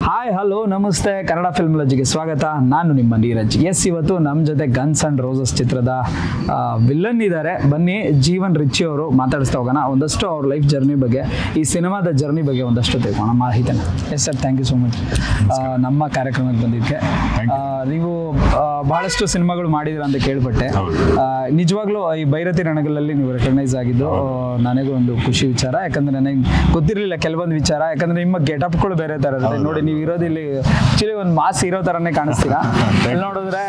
Hi hello ನಮಸ್ತೆ, Kannada film ಲಾಜಿಗೆ ಸ್ವಾಗತ. ನಾನು ನಿಮ್ಮ ನೀರಜ್. ಇವತ್ತು ನಮ್ಮ ಜೊತೆ ಗನ್ಸ್ ಅಂಡ್ ರೋಸಸ್ ಚಿತ್ರದ ವಿಲ್ಲನ್ ಇದ್ದಾರೆ. ಬನ್ನಿ ಜೀವನ್ ರಿಚಿ ಅವರು ಮಾತಾಡಿಸ್ತಾ ಹೋಗೋಣ. ಒಂದಷ್ಟು ಅವ್ರ ಲೈಫ್ ಜರ್ನಿ ಬಗ್ಗೆ, ಈ ಸಿನಿಮಾದ ಜರ್ನಿ ಬಗ್ಗೆ ಒಂದಷ್ಟು ತಿಳ್ಕೋಣ ಮಾಹಿತಿನ. Sir, thank you so much ನಮ್ಮ ಕಾರ್ಯಕ್ರಮಕ್ಕೆ ಬಂದಿದ್ದಕ್ಕೆ. ನೀವು ಬಹಳಷ್ಟು ಸಿನಿಮಾಗಳು ಮಾಡಿದಿರ ಅಂತ ಕೇಳ್ಪಟ್ಟೆ. ನಿಜವಾಗ್ಲೂ ಈ ಭೈರತಿ ರಣಗಳಲ್ಲಿ ನೀವು ರೆಕಗ್ನೈಸ್ ಆಗಿದ್ದು ನನಗೂ ಒಂದು ಖುಷಿ ವಿಚಾರ. ಯಾಕಂದ್ರೆ ನನಗೆ ಗೊತ್ತಿರಲಿಲ್ಲ ಕೆಲವೊಂದು ವಿಚಾರ. ಯಾಕಂದ್ರೆ ನಿಮ್ಮ ಗೆಟಪ್ಗಳು ಬೇರೆ ತರ ಇರುತ್ತೆ. ನೋಡಿ, ನೀವು ಇರೋದಿಲ್ಲಿ ಆಕ್ಚುಲಿ ಒಂದು ಮಾಸ್ ಇರೋ ತರನೇ ಕಾಣಿಸ್ತೀರಾ. ಅಲ್ಲಿ ನೋಡಿದ್ರೆ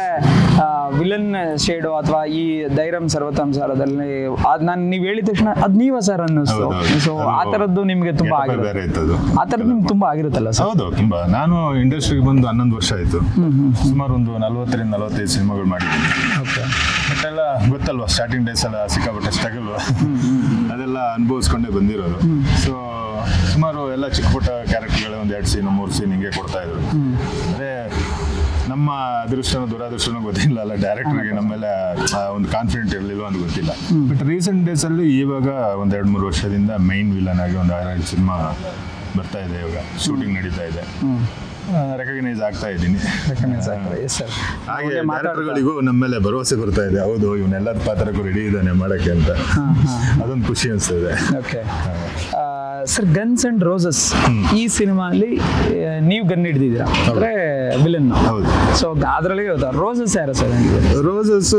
ವಿಲನ್ ಶೇಡು ಅಥವಾ ಈ ಧೈರ್ಯಂ ಸರ್ವತಂ ಸಾರದಲ್ಲಿ ನಾನು ನೀವು ಹೇಳಿದ ತಕ್ಷಣ ಅದ್ ನೀವ ಸರ್ ಅನ್ನಿಸ್ತು. ಸೊ ಆ ತರದ್ದು ನಿಮ್ಗೆ ತುಂಬಾ ಆಗಿರುತ್ತೆ. ಆ ತರದ್ದು ನಿಮ್ಗೆ ತುಂಬಾ ಆಗಿರುತ್ತಲ್ಲ ಸರ್? ಹೌದು, ತುಂಬಾ. ನಾನು ಇಂಡಸ್ಟ್ರಿಗೆ ಬಂದು 11 ವರ್ಷ ಆಯ್ತು. ಸುಮಾರು ಒಂದು 40ರಿಂದ 45 ಸಿನಿಮಾಗಳು ಮಾಡಿದ್ದೀನಿ. ಬಟ್ಟೆಲ್ಲ ಗೊತ್ತಲ್ವಾ, ಸ್ಟಾರ್ಟಿಂಗ್ ಡೇಸ್ ಎಲ್ಲ ಸಿಕ್ಕಾಪಟ್ಟೆ ಸ್ಟ್ರಗಲ್, ಅದೆಲ್ಲ ಅನುಭವಿಸ್ಕೊಂಡೇ ಬಂದಿರೋದು. ಸೊ ಸುಮಾರು ಎಲ್ಲ ಚಿಕ್ಕ ಪುಟ್ಟ ಕ್ಯಾರೆಕ್ಟರ್ಗಳೇ ಒಂದು 2 ಸೀನ್ 3 ಸೀನ್ ಹಿಂಗೆ ಕೊಡ್ತಾ ಇದ್ರು. ಅದೇ ನಮ್ಮ ಅದೃಷ್ಟನೋ ದುರಾದೃಷ್ಟನೋ ಗೊತ್ತಿಲ್ಲ ಅಲ್ಲ, ಡೈರೆಕ್ಟರ್ಗೆ ನಮ್ಮ ಮೇಲೆ ಒಂದು ಕಾನ್ಫಿಡೆಂಟ್ ಇರಲಿಲ್ಲ ಅಂತ ಗೊತ್ತಿಲ್ಲ. ಬಟ್ ರೀಸೆಂಟ್ ಡೇಸಲ್ಲಿ ಇವಾಗ ಒಂದು 2-3 ವರ್ಷದಿಂದ ಮೈನ್ ವಿಲನ್ ಆಗಿ ಒಂದು 6 ಸಿನಿಮಾ ಬರ್ತಾ ಇದೆ. ಇವಾಗ ಶೂಟಿಂಗ್ ನಡೀತಾ ಇದೆ. ರೆಕಗ್ನೈಸ್ ಆಗ್ತಾ ಇದ್ದೀನಿ. ಹಾಗೆ ಡೈರೆಕ್ಟರ್ಗಳಿಗೂ ನಮ್ಮ ಮೇಲೆ ಭರವಸೆ ಬರ್ತಾ ಇದೆ. ಹೌದು, ಇವನ್ನೆಲ್ಲರ ಪಾತ್ರಕ್ಕೂ ರೆಡಿ ಇದ್ದಾನೆ ಮಾಡೋಕ್ಕೆ ಅಂತ. ಅದೊಂದು ಖುಷಿ ಅನಿಸ್ತದೆ. Okay sir, guns and roses ಈ ಸಿನಿಮಾಲಿ ನೀವು ಗನ್ ಹಿಡಿದಿದ್ದೀರಾ ಅಂದ್ರೆ ವಿಲನ್. ಹೌದು. ಸೊ ಅದರಲ್ಲಿ ರೋಸಸ್ ಯಾರು ಸರ್? ರೋಸಸ್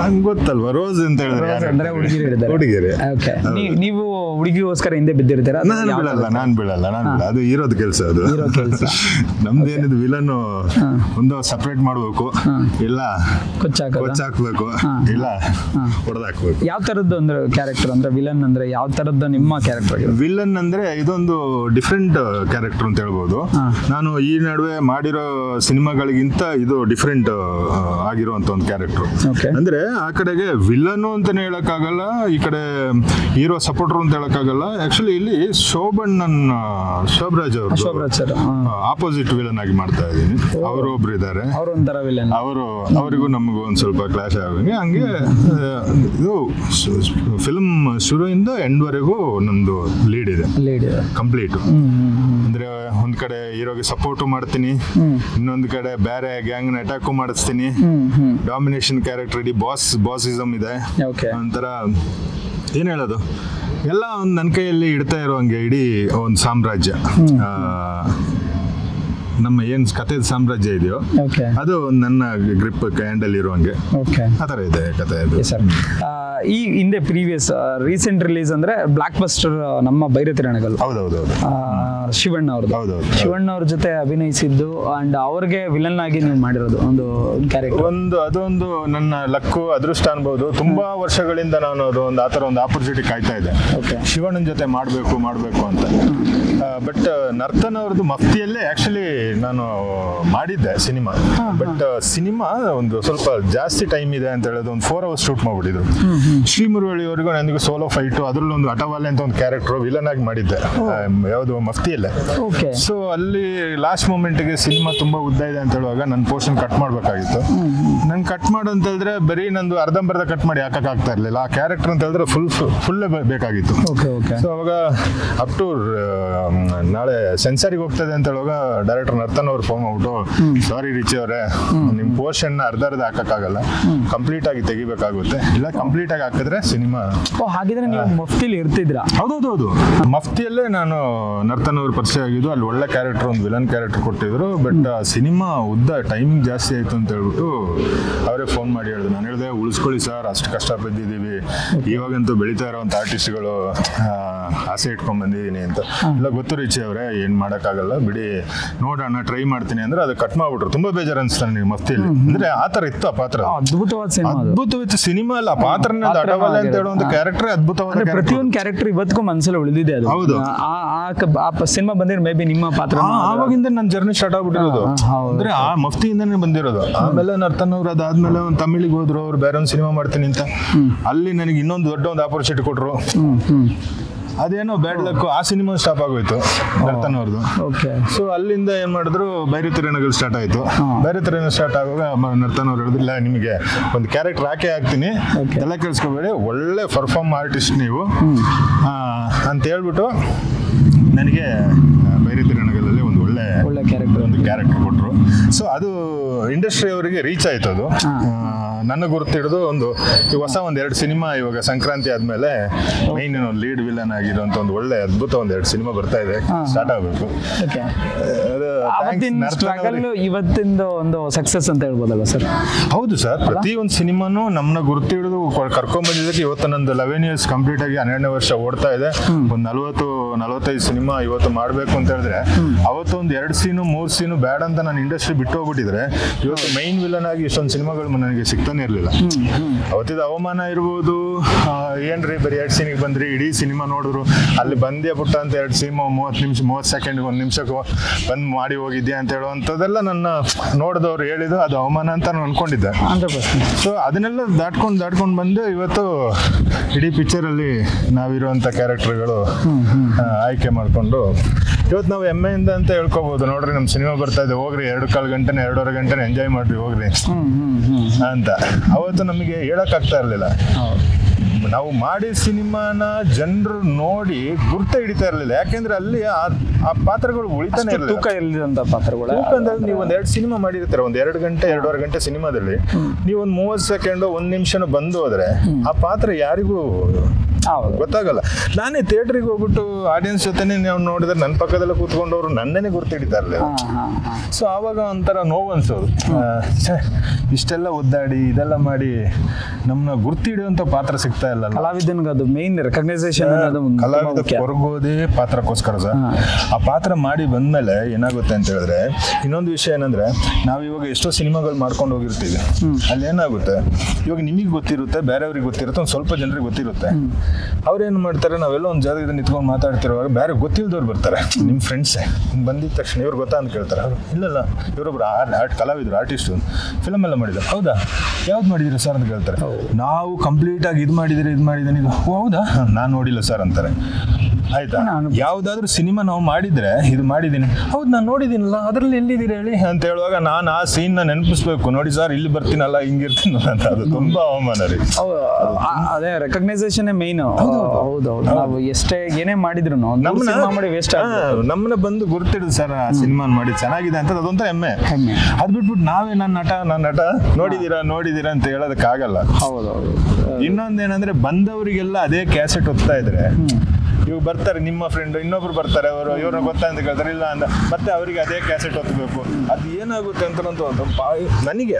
ಹಂಗೆ ಗೊತ್ತಲ್ವಾ, ರೋಸ್ ಅಂತ ಹೇಳಿದ್ರೆ ಅಂದ್ರೆ ಹುಡುಗಿರು ಹಿಡಿದಾರೆ. ಹುಡುಗಿರಿ. ಓಕೆ, ನೀವು ಹುಡುಗಿಗೋಸ್ಕರ ಹಿಂದೆ ಬಿದ್ದಿರ್ತೀರಾ? ನಾನು ಬೀಳಲ್ಲ. ಅದು ಇರೋದು ಕೆಲಸ. ಅದು ನಮ್ದೇನಿದು ವಿಲನ್ ಒಂದು ಸಪ್ರೇಟ್ ಮಾಡ್ಬೇಕು, ಇಲ್ಲ ಕೊಚ್ಚಾಕ್ಬೇಕು, ಇಲ್ಲ ಹೊಡೆದಾಕ್ಬೇಕು. ಯಾವ ತರದ್ದು ಅಂದ್ರೆ ಕ್ಯಾರೆಕ್ಟರ್ ಅಂದ್ರೆ ವಿಲನ್ ಅಂದ್ರೆ ಯಾವ ತರದ್ದು ನಿಮ್ಮ ಕ್ಯಾರೆಕ್ಟರ್? ವಿಲನ್ ಅಂದ್ರೆ ಇದೊಂದು ಡಿಫ್ರೆಂಟ್ ಕ್ಯಾರೆಕ್ಟರ್ ಅಂತ ಹೇಳ್ಬೋದು. ನಾನು ಈ ನಡುವೆ ಮಾಡಿರೋ ಸಿನಿಮಾಗಳಿಗಿಂತ ಇದು ಡಿಫ್ರೆಂಟ್ ಆಗಿರುವಂತ ಒಂದು ಕ್ಯಾರೆಕ್ಟರ್. ಅಂದ್ರೆ ಆ ಕಡೆಗೆ ವಿಲನ್ ಅಂತಾನೆ ಹೇಳಕ್ಕಾಗಲ್ಲ, ಈ ಕಡೆ ಹೀರೋ ಸಪೋರ್ಟರ್ ಅಂತ ಹೇಳಕ್ಕಾಗಲ್ಲ. ಆಕ್ಚುಲಿ ಇಲ್ಲಿ ಶೋಭರಾಜ್ ಅವರು ಆಪೋಸಿಟ್ ವಿಲನ್ ಆಗಿ ಮಾಡ್ತಾ ಇದ್ದೀನಿ. ಅವರು ಒಬ್ರು ಇದ್ದಾರೆ, ಅವರಿಗೂ ನಮಗೂ ಒಂದ್ ಸ್ವಲ್ಪ ಕ್ಲಾಶ್ ಆಗಿ ಹಂಗೆ ಇದು ಫಿಲ್ಮ್ ಶುರುವಿಂದ ಎಂಡ್ ವರೆಗೂ ನಮ್ದು ಲೀಡ್ ಇದೆ ಕಂಪ್ಲೀಟ್. ಅಂದ್ರೆ ಒಂದ್ ಕಡೆ ಹೀರೋಗೆ ಸಪೋರ್ಟ್ ಮಾಡ್ತೀನಿ, ಇನ್ನೊಂದ್ ಕಡೆ ಬೇರೆ ಗ್ಯಾಂಗ್ ಅಟ್ಯಾಕು ಮಾಡಿಸ್ತೀನಿ. ಡಾಮಿನೇಷನ್ ಕ್ಯಾರೆಕ್ಟರ್, ಇಡೀ ಬಾಸಿಸಮ್ ಇದೆ. ಒಂಥರ ಏನ್ ಹೇಳೋದು, ಎಲ್ಲ ಒಂದು ನನ್ನ ಕೈಯಲ್ಲಿ ಇಡ್ತಾ ಇರುವಂಗೆ ಇಡೀ ಒಂದು ಸಾಮ್ರಾಜ್ಯ, ನಮ್ಮ ಏನ್ ಕಥೆದ ಸಾಮ್ರಾಜ್ಯ ಇದೆಯೋ ಅದು ನನ್ನ ಗ್ರಿಪ್ ಹ್ಯಾಂಡಲ್ ಇರುವಂಗೆ ಆ ಥರ ಇದೆ ಕಥೆ. ಈ ಹಿಂದೆ ಪ್ರೀವಿಯಸ್ ರೀಸೆಂಟ್ ರಿಲೀಸ್ ಅಂದ್ರೆ ಬ್ಲಾಕ್ ಬಸ್ಟರ್ ನಮ್ಮ ಭೈರತಿ ರಣಗಳು, ಶಿವಣ್ಣ ಅವ್ರದ್ದು. ಶಿವಣ್ಣ ಅವ್ರ ಜೊತೆ ಅಭಿನಯಿಸಿದ್ದು ಅಂಡ್ ಅವ್ರಿಗೆ ವಿಲನ್ ಆಗಿ ನೀವು ಮಾಡಿರೋದು ಒಂದು ಕ್ಯಾರೆಕ್ಟರ್. ಅದೊಂದು ನನ್ನ ಲಕ್ಕು, ಅದೃಷ್ಟ ಅನ್ಬೋದು. ತುಂಬಾ ವರ್ಷಗಳಿಂದ ನಾನು ಒಂದು ಆತರ ಒಂದು ಆಪರ್ಚುನಿಟಿ ಕಾಯ್ತಾ ಇದ್ದೆ, ಶಿವಣ್ಣನ ಜೊತೆ ಮಾಡ್ಬೇಕು ಅಂತ. ಬಟ್ ನರ್ತನ್ ಅವ್ರದ್ದು ಮಫ್ತಿಯಲ್ಲೇ ಆಕ್ಚುಲಿ ನಾನು ಮಾಡಿದ್ದೆ ಸಿನಿಮಾ. ಬಟ್ ಸಿನಿಮಾ ಒಂದು ಸ್ವಲ್ಪ ಜಾಸ್ತಿ ಟೈಮ್ ಇದೆ ಅಂತ ಹೇಳೋದು ಒಂದು 4 hours ಶೂಟ್ ಮಾಡ್ಬಿಟ್ಟಿದ್ರು. ಶ್ರೀ ಮುರುಳಿ ಅವರಿಗೂ ನನಗೂ ಸೋಲೋ ಫೈಟು, ಅದ್ರಲ್ಲಿ ಒಂದು ಅಟವಾಲೆ ಅಂತ ಒಂದು ಕ್ಯಾರೆಕ್ಟರ್ ವಿಲನ್ ಆಗಿ ಮಾಡಿದ್ದೆ ಯಾವುದು ಮಫ್ತಿಯಲ್ಲೇ. ಸೊ ಅಲ್ಲಿ ಲಾಸ್ಟ್ ಮೂಮೆಂಟ್ಗೆ ಸಿನಿಮಾ ತುಂಬಾ ಉದ್ದ ಇದೆ ಅಂತ ಹೇಳುವಾಗ ನನ್ನ ಪೋರ್ಷನ್ ಕಟ್ ಮಾಡ್ಬೇಕಾಗಿತ್ತು. ನನ್ ಕಟ್ ಮಾಡು ಅಂತ ಹೇಳಿದ್ರೆ ಬರೀ ನಂದು ಅರ್ಧಂಬರ್ಧ ಕಟ್ ಮಾಡಿ ಹಾಕಕ್ಕಾಗ್ತಾ ಇರ್ಲಿಲ್ಲ. ಆ ಕ್ಯಾರೆಕ್ಟರ್ ಅಂತ ಹೇಳಿದ್ರೆ ಫುಲ್ ಬೇಕಾಗಿತ್ತು. ಸೊ ಅವಾಗ ಅಪ್ ಟು ನಾಳೆ ಸೆನ್ಸರಿಗೆ ಹೋಗ್ತದೆ ಅಂತ ಹೇಳುವಾಗ ಡೈರೆಕ್ಟರ್ ನರ್ತನ್ ಅವ್ರು ಫೋನ್ ಮಾಡ್ಬಿಟ್ಟು, ಸಾರಿ ರಿಚಿ ಅವರೇ, ನಿಮ್ ಪೋರ್ಷನ್ ಅರ್ಧ ಹಾಕಕ್ಕಾಗಲ್ಲ, ಕಂಪ್ಲೀಟ್ ಆಗಿ ತೆಗಿಬೇಕಾಗುತ್ತೆ, ಇಲ್ಲ ಕಂಪ್ಲೀಟ್ ಆಗಿ ಹಾಕಿದ್ರೆ ಸಿನಿಮಾ. ಹಾಗಿದ್ರೆ ನೀವು ಮಫ್ತಿಲಿ ಇರ್ತಿದ್ರ? ಹೌದೌದು, ಮಫ್ತಿಯಲ್ಲೇ ನಾನು ನರ್ತನ್ ಅವ್ರ ಪರಿಚಯ ಆಗಿದ್ದು. ಅಲ್ಲಿ ಒಳ್ಳೆ ಕ್ಯಾರೆಕ್ಟರ್, ಒಂದು ವಿಲನ್ ಕ್ಯಾರೆಕ್ಟರ್ ಕೊಟ್ಟಿದ್ರು. ಬಟ್ ಸಿನಿಮಾ ಉದ್ದ ಟೈಮಿಂಗ್ ಜಾಸ್ತಿ ಆಯ್ತು ಅಂತ ಹೇಳ್ಬಿಟ್ಟು ಅವರೇ ಫೋನ್ ಮಾಡಿ ಹೇಳಿದ್ರು. ನಾನು ಹೇಳಿದೆ, ಉಳಿಸ್ಕೊಳ್ಳಿ ಸರ್, ಅಷ್ಟು ಕಷ್ಟ ಬಿದ್ದಿದ್ದೀವಿ, ಇವಾಗಂತೂ ಬೆಳೀತಾ ಇರೋಂಥ ಆರ್ಟಿಸ್ಟ್ಗಳು ಆಸೆ ಇಟ್ಕೊಂಡ್ ಬಂದಿದ್ದೀನಿ ಅಂತ. ಇಲ್ಲ ಗೊತ್ತು ರಿಚಿ ಅವರೇ, ಏನ್ ಮಾಡಕ್ಕಾಗಲ್ಲ ಬಿಡಿ, ನೋಡೋಣ ಟ್ರೈ ಮಾಡ್ತೀನಿ ಅಂದ್ರೆ ಅದು ಕಟ್ ಮಾಡ್ಬಿಟ್ರು. ತುಂಬಾ ಬೇಜಾರು ಅನ್ಸ್ತಾನೆ ನೀವು ಮಫ್ತಿಲಿ. ಅಂದ್ರೆ ಆತರ ಇತ್ತು ಆ ಪಾತ್ರ. ಅದ್ಭುತವಾದ ಸಿನಿಮಾ ಅಲ್ಲ, ಪಾತ್ರನೇ ಅಟವಾಲೆ ಅಂತ ಹೇಳುವಂತ ಕ್ಯಾರೆಕ್ಟರ್ ಅದ್ಭುತವಾದ. ಪ್ರತಿಯೊಂದು ಕ್ಯಾರೆಕ್ಟರ್ ಇವತ್ತಿಗೂ ಮನಸ್ಸಲ್ಲಿ ಉಳಿದಿದೆ. ಅದು ಹೌದು. ಆ ಸಿನಿಮಾ ಬಂದಿರೋ ಮೇ ಬಿ ನಿಮ್ಮ ಪಾತ್ರ ಆವಾಗಿಂದ ನನ್ನ ಜರ್ನಿ ಸ್ಟಾರ್ಟ್ ಆಗ್ಬಿಟ್ಟಿರೋದು. ಅಂದ್ರೆ ಆ ಮಫ್ತಿಯಿಂದನೇ ಬಂದಿರೋದು. ಆಮೇಲೆ ನರ್ತನ್ ಅವ್ರು ಅದಾದ್ಮೇಲೆ ಒಂದು ತಮಿಳಿಗೆ ಹೋದ್ರು, ಅವ್ರು ಬೇರೆ ಒಂದು ಸಿನಿಮಾ ಮಾಡ್ತೀನಿ ಅಂತ. ಅಲ್ಲಿ ನನಗೆ ಇನ್ನೊಂದು ದೊಡ್ಡ ಒಂದು ಆಪರ್ಚುನಿಟಿ ಕೊಟ್ರು. ಅದೇನೋ ಬ್ಯಾಡ್ ಲಕ್, ಆ ಸಿನಿಮಾ ಸ್ಟಾಪ್ ಆಗೋಯ್ತು ನರ್ತನ್ ಅವ್ರದ್ದು. ಸೊ ಅಲ್ಲಿಂದ ಏನ್ ಮಾಡಿದ್ರು, ಭೈರತಿ ರಣಗಳು ಸ್ಟಾರ್ಟ್ ಆಯ್ತು. ಭೈರತಿ ರಣ ಸ್ಟಾರ್ಟ್ ಆಗುವಾಗ ನರ್ತನ್ ಅವ್ರು ಹೇಳಿದ್ರಿಲ್ಲ, ನಿಮಗೆ ಒಂದು ಕ್ಯಾರೆಕ್ಟರ್ ಹಾಕೇ ಹಾಕ್ತೀನಿ, ತಲೆ ಕೆಡಿಸ್ಕೋಬೇಡಿ, ಒಳ್ಳೆ ಪರ್ಫಾರ್ಮ್ ಆರ್ಟಿಸ್ಟ್ ನೀವು ಅಂತ ಹೇಳ್ಬಿಟ್ಟು ನನಗೆ ಭೈರತಿ ರಣಗಳಲ್ಲಿ ಒಂದು ಕ್ಯಾರೆಕ್ಟರ್ ಕೊಟ್ಟರು. ಸೊ ಅದು ಇಂಡಸ್ಟ್ರಿ ಅವರಿಗೆ ರೀಚ್ ಆಯ್ತು. ಅದು ನನ್ನ ಗುರುತು ಹಿಡಿದು ಈ ಹೊಸ 2 ಸಿನಿಮಾ ಇವಾಗ ಸಂಕ್ರಾಂತಿ ಆದ್ಮೇಲೆ ಮೈನ್ ಲೀಡ್ ವಿಲನ್ ಆಗಿರುವಂತ ಒಂದು ಒಳ್ಳೆ ಅದ್ಭುತ 2 ಸಿನಿಮಾ ಬರ್ತಾ ಇದೆ, ಸ್ಟಾರ್ಟ್ ಆಗಬೇಕು. ಇವತ್ತಿಂದ ಒಂದು ಸಕ್ಸಸ್ ಅಂತ ಹೇಳ್ಬೋದಲ್ಲ ಸರ್? ಹೌದು ಸರ್, ಪ್ರತಿಯೊಂದು ಸಿನಿಮಾನು ನಮ್ಮನ್ನ ಗುರುತು ಹಿಡಿದು ಕರ್ಕೊಂಡ್ ಬಂದಿದ್ದಕ್ಕೆ ಇವತ್ತು ನಂದು 11 years ಕಂಪ್ಲೀಟ್ ಆಗಿ 12ನೇ ವರ್ಷ ಓಡ್ತಾ ಇದೆ. ಒಂದು 40-45 ಸಿನಿಮಾ ಇವತ್ತು ಮಾಡ್ಬೇಕು ಅಂತ ಹೇಳಿದ್ರೆ, ಅವತ್ತು ಒಂದು 2 ಸೀನು 3 ಸೀನು ಬ್ಯಾಡ್ ಅಂತ ನಾನು ಇಂಡಸ್ಟ್ರಿ ಬಿಟ್ಟು ಹೋಗ್ಬಿಟ್ಟಿದ್ರೆ ಇವತ್ತು ಮೈನ್ ವಿಲನ್ ಆಗಿ ಇಷ್ಟೊಂದು ಸಿನಿಮಾಗಳು ನನಗೆ ಸಿಗ್ತಾನೆ ಇರಲಿಲ್ಲ. ಅವತ್ತಿದ ಅವಮಾನ ಇರ್ಬೋದು, ಏನ್ರಿ ಬರೀ 2 ಸೀನಿಗೆ ಬಂದ್ರಿ, ಇಡೀ ಸಿನಿಮಾ ನೋಡಿದ್ರು, ಅಲ್ಲಿ ಬಂದೇ ಪುಟ್ಟ ಅಂತ 2 ಸಿನಿಮಾ 30 ನಿಮಿಷ 30 ಸೆಕೆಂಡ್ 1 ನಿಮಿಷಕ್ಕೆ ಬಂದ್ ಮಾಡಿ ಹೋಗಿದ್ಯಾ ಅಂತ ಹೇಳುವಂಥದ್ದೆಲ್ಲ ನನ್ನ ನೋಡಿದವ್ರು ಹೇಳಿದ್ದು ಅದು ಅವಮಾನ ಅಂತ ನಾನು ಅನ್ಕೊಂಡಿದ್ದೆ. ಸೊ ಅದನ್ನೆಲ್ಲ ದಾಟ್ಕೊಂಡು ಬಂದು ಇವತ್ತು ಇಡೀ ಪಿಕ್ಚರಲ್ಲಿ ನಾವಿರುವಂಥ ಕ್ಯಾರೆಕ್ಟರ್ಗಳು ಆಯ್ಕೆ ಮಾಡಿಕೊಂಡು ಇವತ್ತು ನಾವು ಹೆಮ್ಮೆಯಿಂದ ಅಂತ ಹೇಳ್ಕೋಬಹುದು. ನೋಡ್ರಿ ನಮ್ಮ ಸಿನಿಮಾ ಬರ್ತಾ ಇದೆ, ಹೋಗ್ರಿ 2.25 ಗಂಟೆನೇ 2.5 ಗಂಟೆನೇ ಎಂಜಾಯ್ ಮಾಡ್ರಿ ಹೋಗ್ರಿ ಅಂತ. ಅವತ್ತು ನಮಗೆ ಹೇಳಕ್ಕಾಗ್ತಾ ಇರಲಿಲ್ಲ. ನಾವು ಮಾಡಿ ಸಿನಿಮಾನ ಜನರು ನೋಡಿ ಗುರ್ತ ಹಿಡಿತಾ ಇರಲಿಲ್ಲ, ಯಾಕೆಂದ್ರೆ ಅಲ್ಲಿ ಆ ಪಾತ್ರಗಳು ಉಳಿತಾನೆ ಇರಲಿಲ್ಲ. ತೂಕ ಇರಲಿಲ್ಲ ಪಾತ್ರಗಳು. ನೀವು 2 ಸಿನಿಮಾ ಮಾಡಿರ್ತಾರೆ, 2 ಗಂಟೆ 2.5 ಗಂಟೆ ಸಿನಿಮಾದಲ್ಲಿ ನೀವು 30 ಸೆಕೆಂಡ್ 1 ನಿಮಿಷನೂ ಬಂದು ಹೋದ್ರೆ ಆ ಪಾತ್ರ ಯಾರಿಗೂ ಗೊತ್ತಾಗಲ್ಲ. ನಾನೇ ಥಿಯೇಟ್ರಿಗೆ ಹೋಗ್ಬಿಟ್ಟು ಆಡಿಯನ್ಸ್ ಜೊತೆನೆ ನಾವು ನೋಡಿದ್ರೆ ನನ್ನ ಪಕ್ಕದಲ್ಲ ಕೂತ್ಕೊಂಡವ್ರು ನನ್ನೇ ಗುರ್ತು ಹಿಡಿತಾ ಇರಲಿಲ್ಲ. ಸೊ ಆವಾಗ ಒಂಥರ ನೋವು ಅನ್ಸೋದು, ಇಷ್ಟೆಲ್ಲ ಒದ್ದಾಡಿ ಇದೆಲ್ಲ ಮಾಡಿ ನಮ್ಮನ್ನ ಗುರ್ತು ಹಿಡಿಯುವಂತ ಪಾತ್ರ ಸಿಗ್ತಾ ಇಲ್ಲ. ಕಲಾವಿದನ್ಗೆ ಅದು ಮೇನ್ ರೆಕಗ್ನೈಸೇಷನ್, ಕಲಾವಿದ ಕೊರಗೋದೇ ಪಾತ್ರಕ್ಕೋಸ್ಕರ ಸರ್. ಆ ಪಾತ್ರ ಮಾಡಿ ಬಂದ್ಮೇಲೆ ಏನಾಗುತ್ತೆ ಅಂತ ಹೇಳಿದ್ರೆ, ಇನ್ನೊಂದು ವಿಷಯ ಏನಂದ್ರೆ, ನಾವು ಇವಾಗ ಎಷ್ಟೋ ಸಿನಿಮಾಗಳು ಮಾಡ್ಕೊಂಡು ಹೋಗಿರ್ತೀವಿ, ಅಲ್ಲಿ ಏನಾಗುತ್ತೆ ಇವಾಗ ನಿಮಗೆ ಗೊತ್ತಿರುತ್ತೆ, ಬೇರೆಯವ್ರಿಗೆ ಗೊತ್ತಿರುತ್ತೆ, ಒಂದು ಸ್ವಲ್ಪ ಜನರಿಗೆ ಗೊತ್ತಿರುತ್ತೆ. ಅವ್ರೇನು ಮಾಡ್ತಾರೆ, ನಾವೆಲ್ಲ ಒಂದು ಜಾಗದಲ್ಲಿ ನಿಂತ್ಕೊಂಡು ಮಾತಾಡ್ತಿರುವಾಗ ಬೇರೆ ಗೊತ್ತಿಲ್ದವ್ರು ಬರ್ತಾರೆ, ನಿಮ್ಮ ಫ್ರೆಂಡ್ಸೇ ಬಂದಿದ ತಕ್ಷಣ ಇವ್ರು ಗೊತ್ತಾ ಅಂತ ಕೇಳ್ತಾರೆ. ಅವರು ಇಲ್ಲ ಇವರೊಬ್ರು ಕಲಾವಿದರು, ಆರ್ಟಿಸ್ಟು, ಫಿಲಮ್ ಎಲ್ಲ ಮಾಡಿದ್ದಾರೆ. ಹೌದಾ, ಯಾವ್ದು ಮಾಡಿದಿರಿ ಸರ್ ಅಂತ ಕೇಳ್ತಾರೆ. ನಾವು ಕಂಪ್ಲೀಟ್ ಆಗಿ ಇದು ಮಾಡಿದ್ದೀನಿ. ಹೌದಾ, ನಾನು ನೋಡಿಲ್ಲ ಸರ್ ಅಂತಾರೆ. ಆಯ್ತಾ, ಯಾವ್ದಾದ್ರು ಸಿನಿಮಾ ನಾವು ಮಾಡಿದ್ರೆ ಇದು ಮಾಡಿದ್ದೀನಿ, ಹೌದು ನಾನು ನೋಡಿದ್ದೀನಲ್ಲ, ಅದ್ರಲ್ಲಿ ಎಲ್ಲಿದ್ದೀರಿ ಹೇಳಿ ಅಂತ ಹೇಳುವಾಗ ನಾನು ಆ ಸೀನ್ ನ ನೆನಪಿಸ್ಬೇಕು. ನೋಡಿ ಸರ್ ಇಲ್ಲಿ ಬರ್ತೀನಲ್ಲ, ಹಿಂಗಿರ್ತೀನಲ್ಲ ಅಂತ. ಅದು ತುಂಬಾ ಅವಮಾನ ರೀ. ಅದೇ ರೆಕಗ್ನೈಸೇಷನ್ ಮೇನ್. ಹೌದೌದು, ನಾವು ಎಷ್ಟೇ ಏನೇ ಮಾಡಿದ್ರು ನಮ್ಮನ್ನ ಬಂದು ಗುರ್ತಿಡುದು ಸರ್, ಆ ಸಿನಿಮಾ ಮಾಡಿ ಚೆನ್ನಾಗಿದೆ ಅಂತ ಅದೊಂಥರ ಹೆಮ್ಮೆ. ಅದ್ ಬಿಟ್ಬಿಟ್ಟು ನಾವೇ ನನ್ನ ನಟ ನೋಡಿದೀರಾ ಅಂತ ಹೇಳೋದಕ್ಕಾಗಲ್ಲ. ಹೌದೌದು. ಇನ್ನೊಂದೇನಂದ್ರೆ, ಬಂದವರಿಗೆಲ್ಲ ಅದೇ ಕ್ಯಾಸೆಟ್ ಓದ್ತಾ ಇದ್ರೆ ಇವಾಗ ಬರ್ತಾರೆ ನಿಮ್ಮ ಫ್ರೆಂಡ್, ಇನ್ನೊಬ್ರು ಬರ್ತಾರೆ, ಅವರು ಇವ್ರನ್ನ ಗೊತ್ತಾ ಅಂತ ಕೇಳ್ತಾರೆ, ಇಲ್ಲ ಅಂತ ಮತ್ತೆ ಅವರಿಗೆ ಅದೇ ಕ್ಯಾಸೆಟ್ ಓದ್ಬೇಕು. ಅದು ಏನಾಗುತ್ತೆ ಅಂತ ನನಗೆ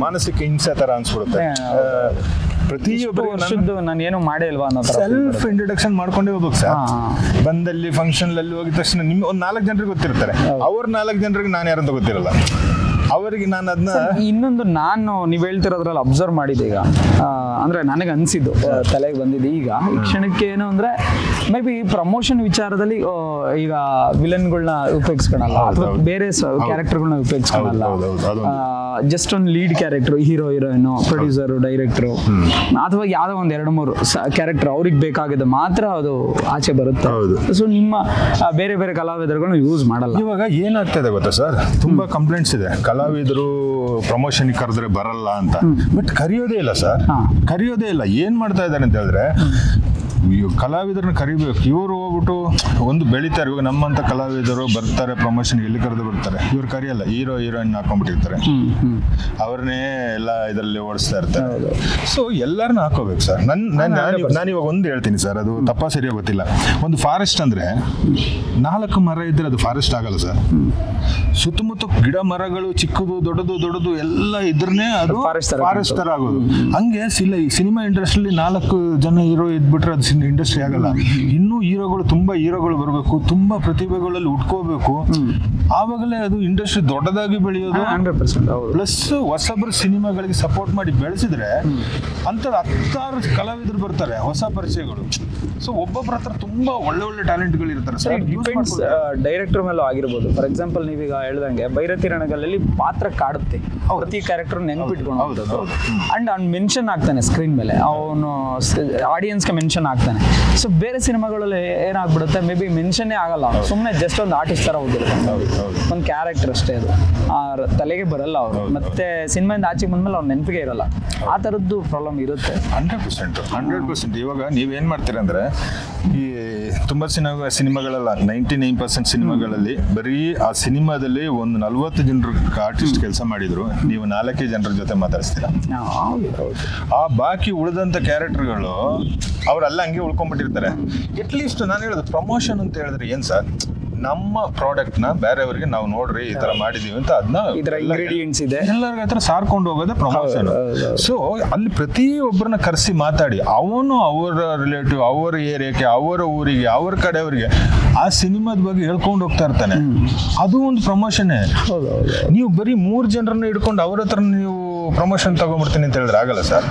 ಮಾನಸಿಕ ಹಿಂಸೆ ತರ ಅನ್ಸ್ಬಿಡುತ್ತೆ. ಪ್ರತಿಯೊಬ್ಬರು ನಾನು ಏನು ಮಾಡೇ ಇಲ್ವಾ ಅನ್ನೋ ಸೆಲ್ಫ್ ಇಂಟ್ರೊಡಕ್ಷನ್ ಮಾಡ್ಕೊಂಡೇ ಹೋಗ್ಬೇಕು ಸರ್. ಬಂದಲ್ಲಿ ಫಂಕ್ಷನ್ ಅಲ್ಲಿ ಹೋಗಿದ ತಕ್ಷಣ ನಿಮ್ಗೆ ಒಂದು 4 ಜನರಿಗೆ ಗೊತ್ತಿರ್ತಾರೆ, ಅವ್ರ 4 ಜನರಿಗೆ ನಾನು ಯಾರಂತ ಗೊತ್ತಿರಲ್ಲ. ಅವರಿಗೆ ನಾನು ಅದನ್ನ ಇನ್ನೊಂದು ನೀವು ಹೇಳ್ತಿರೋದ್ರಲ್ಲಿ ಅಬ್ಸರ್ವ್ ಮಾಡಿದೆ ಈಗ, ಅಂದ್ರೆ ನನಗೆ ಅನ್ಸಿದ್ದು, ತಲೆಗೆ ಬಂದಿದೆ ಈಗ ಈ ಕ್ಷಣಕ್ಕೆ ಏನು ಅಂದ್ರೆ, ಮೇ ಬಿ ಪ್ರಮೋಷನ್ ವಿಚಾರದಲ್ಲಿ ಈಗ ವಿಲನ್ಗಳನ್ನ ಉಪಯೋಗಿಸ್ಕೊಳಲ್ಲ, ಅಥವಾ ಬೇರೆ ಕ್ಯಾರೆಕ್ಟರ್ಗಳನ್ನ ಉಪಯೋಗಿಸ್ಕೊಳಲ್ಲ. ಜಸ್ಟ್ ಒಂದು lead character, hero heroine, producer, director, ಅಥವಾ ಯಾವ್ದೋ ಒಂದು 2-3 ಕ್ಯಾರೆಕ್ಟರ್ ಅವ್ರಿಗೆ ಬೇಕಾಗಿದೆ ಮಾತ್ರ ಅದು ಆಚೆ ಬರುತ್ತೆ. ಸೊ ನಿಮ್ಮ ಬೇರೆ ಬೇರೆ ಕಲಾವಿದರುಗಳನ್ನ ಯೂಸ್ ಮಾಡಲ್ಲ. ಇವಾಗ ಏನಾಗ್ತದೆ ಗೊತ್ತಾ ಸರ್, ತುಂಬಾ ಕಂಪ್ಲೇಂಟ್ಸ್ ಇದೆ, ಕಲಾವಿದರು ಪ್ರಮೋಷನ್ ಕರೆದ್ರೆ ಬರಲ್ಲ ಅಂತ. ಬಟ್ ಕರೆಯೋದೇ ಇಲ್ಲ ಸರ್, ಕರೆಯೋದೇ ಇಲ್ಲ. ಏನ್ ಮಾಡ್ತಾ ಇದ್ದಾರೆ ಅಂತ ಹೇಳಿದ್ರೆ, ಕಲಾವಿದರನ್ನ ಕರಿಬೇಕು, ಇವರು ಹೋಗ್ಬಿಟ್ಟು ಒಂದು ಬೆಳಿತಾರೆ. ಇವಾಗ ನಮ್ಮಂತ ಕಲಾವಿದರು ಬರ್ತಾರೆ ಪ್ರಮೋಷನ್, ಎಲ್ಲಿ ಕರೆದು ಬರ್ತಾರೆ, ಇವ್ರು ಕರಿಯಲ್ಲ, ಹೀರೋ ಹೀರೋಯಿನ್ ಹಾಕೊಂಡ್ಬಿಟ್ಟಿರ್ತಾರೆ, ಅವ್ರನ್ನೇ ಎಲ್ಲ ಇದರಲ್ಲಿ ಓಡಿಸ್ತಾ ಇರ್ತಾರೆ. ಸೊ ಎಲ್ಲರನ್ನ ಹಾಕೋಬೇಕು ಸರ್. ನಾನು ಇವಾಗ ಒಂದು ಹೇಳ್ತೀನಿ ಸರ್, ಅದು ತಪ್ಪಾ ಸರಿಯಾಗಿ ಗೊತ್ತಿಲ್ಲ. ಒಂದು ಫಾರೆಸ್ಟ್ ಅಂದ್ರೆ 4 ಮರ ಇದ್ರೆ ಅದು ಫಾರೆಸ್ಟ್ ಆಗಲ್ಲ ಸರ್. ಸುತ್ತಮುತ್ತ ಗಿಡ ಮರಗಳು ಚಿಕ್ಕದು ದೊಡ್ಡದು ಎಲ್ಲ ಇದ್ರೇ ಅದು ಫಾರೆಸ್ಟ್ ತರ ಆಗೋದು. ಹಂಗೆ ಸಿನಿಮಾ ಇಂಡಸ್ಟ್ರಿಯಲ್ಲಿ 4 ಜನ ಹೀರೋ ಇದ್ಬಿಟ್ರೆ ಅದು ಇಂಡಸ್ಟ್ರಿ ಆಗಲ್ಲ. ಇನ್ನೂ ತುಂಬಾ ಹೀರೋಗಳು ಬರಬೇಕು, ತುಂಬಾ ಪ್ರತಿಭೆಗಳಲ್ಲಿ ಉಟ್ಕೋಬೇಕು, ಆವಾಗಲೇ ಅದು ಇಂಡಸ್ಟ್ರಿ ದೊಡ್ಡದಾಗಿ ಬೆಳೆಯೋದು. 100%. ಪ್ಲಸ್ ಹೊಸಬ್ರು ಸಿನಿಮಾಗಳಿಗೆ ಸಪೋರ್ಟ್ ಮಾಡಿ ಬೆಳೆಸಿದ್ರೆ ಅಂತ 10 ಕಲಾವಿದರು ಬರ್ತಾರೆ, ಹೊಸ ಪರಿಚಯಗಳು. ಸೊ ಒಬ್ಬೊಬ್ಬರ ಹತ್ರ ತುಂಬಾ ಒಳ್ಳೆ ಟ್ಯಾಲೆಂಟ್ಗಳು ಇರ್ತಾರೆ ಸರ್. ಡೈರೆಕ್ಟರ್ ಮೇಲೂ ಆಗಿರ್ಬೋದು. ಫಾರ್ ಎಕ್ಸಾಂಪಲ್ ನೀವೀಗ ಹೇಳ್ದಂಗೆ ಭೈರತಿ ರಣಗಳಲ್ಲಿ ಪಾತ್ರ ಕಾಡುತ್ತೆ, ಪ್ರತಿ ಕ್ಯಾರೆಕ್ಟರ್ ನೆನ್ಪಿಟ್ಕೊಂಡು ಅಂಡ್ ಅವ್ನು ಮೆನ್ಷನ್ ಆಗ್ತಾನೆ ಸ್ಕ್ರೀನ್ ಮೇಲೆ, ಅವನು ಆಡಿಯನ್ಸ್ಗೆ ಮೆನ್ಷನ್ ಆಗ್ತಾನೆ. ಮಾಡ್ತಾನೆ. ಸೊ ಬೇರೆ ಸಿನಿಮಾಗಳಲ್ಲಿ ಏನಾಗ್ಬಿಡುತ್ತೆ, ಮೇ ಬಿ ಮೆನ್ಷನ್ನೇ ಆಗಲ್ಲ, ಸುಮ್ಮನೆ ಜಸ್ಟ್ ಒಂದು ಆರ್ಟಿಸ್ಟ್ ಥರ ಹೋಗಿರ್ತಾನೆ, ಒಂದು ಕ್ಯಾರೆಕ್ಟರ್ ಅಷ್ಟೇ, ಅದು ತಲೆಗೆ ಬರಲ್ಲ ಅವರು, ಮತ್ತೆ ಸಿನಿಮಾಯಿಂದ ಆಚೆಗೆ ಬಂದ್ಮೇಲೆ ಅವ್ರ ನೆನಪಿಗೆ ಇರಲ್ಲ. ಆ ಥರದ್ದು ಪ್ರಾಬ್ಲಮ್ ಇರುತ್ತೆ. 100%. ಇವಾಗ ನೀವೇನು ಮಾಡ್ತೀರಂದ್ರೆ, ಈ ತುಂಬ ಸಿನಿಮಾಗಳೆಲ್ಲ 99% ಸಿನಿಮಾಗಳಲ್ಲಿ ಬರೀ ಆ ಸಿನಿಮಾದಲ್ಲಿ ಒಂದು 40 ಜನರು ಆರ್ಟಿಸ್ಟ್ ಕೆಲಸ ಮಾಡಿದ್ರು, ನೀವು 4 ಜನರ ಜೊತೆ ಮಾತಾಡಿಸ್ತೀರಾ. ಆ ಬಾಕಿ ಉಳಿದಂಥ ಕ್ಯಾರೆಕ್ಟರ್ಗಳು ಅವರೆಲ್ಲ ಹಂಗೆ ಉಳ್ಕೊಂಡ್ಬಿಟ್ಟಿರ್ತಾರೆ. ಅಟ್ಲೀಸ್ಟ್ ನಾನು ಹೇಳೋದು ಪ್ರಮೋಷನ್ ಅಂತ ಹೇಳಿದ್ರೆ ಏನು ಸರ್, ನಮ್ಮ ಪ್ರಾಡಕ್ಟ್ನ ಬೇರೆಯವ್ರಿಗೆ ನಾವು ನೋಡ್ರಿ ಈ ತರ ಮಾಡಿದೀವಿ ಅಂತ ಅದನ್ನ ಇಂಗ್ರೀಡಿಯೆಂಟ್ಸ್ ಇದೆ ಎಲ್ಲರಿಗ ಹತ್ರ ಸಾರ್ಕೊಂಡು ಹೋಗೋದೇ ಪ್ರಮೋಷನ್. ಸೊ ಅಲ್ಲಿ ಪ್ರತಿಯೊಬ್ಬರನ್ನ ಕರೆಸಿ ಮಾತಾಡಿ, ಅವನು ಅವರ ರಿಲೇಟಿವ್, ಅವರ ಏರಿಯಾಕ್ಕೆ, ಅವರ ಊರಿಗೆ, ಅವ್ರ ಕಡೆಯವ್ರಿಗೆ ಆ ಸಿನಿಮಾದ ಬಗ್ಗೆ ಹೇಳ್ಕೊಂಡು ಹೋಗ್ತಾ ಇರ್ತಾನೆ. ಅದು ಒಂದು ಪ್ರಮೋಷನ್ನೇ. ನೀವು ಬರೀ 3 ಜನರನ್ನ ಹಿಡ್ಕೊಂಡು ಅವ್ರ ಹತ್ರ ನೀವು ಪ್ರಮೋಷನ್ ತಗೊಂಡ್ಬಿಡ್ತೀನಿ ಅಂತ ಹೇಳಿದ್ರೆ ಆಗಲ್ಲ ಸರ್.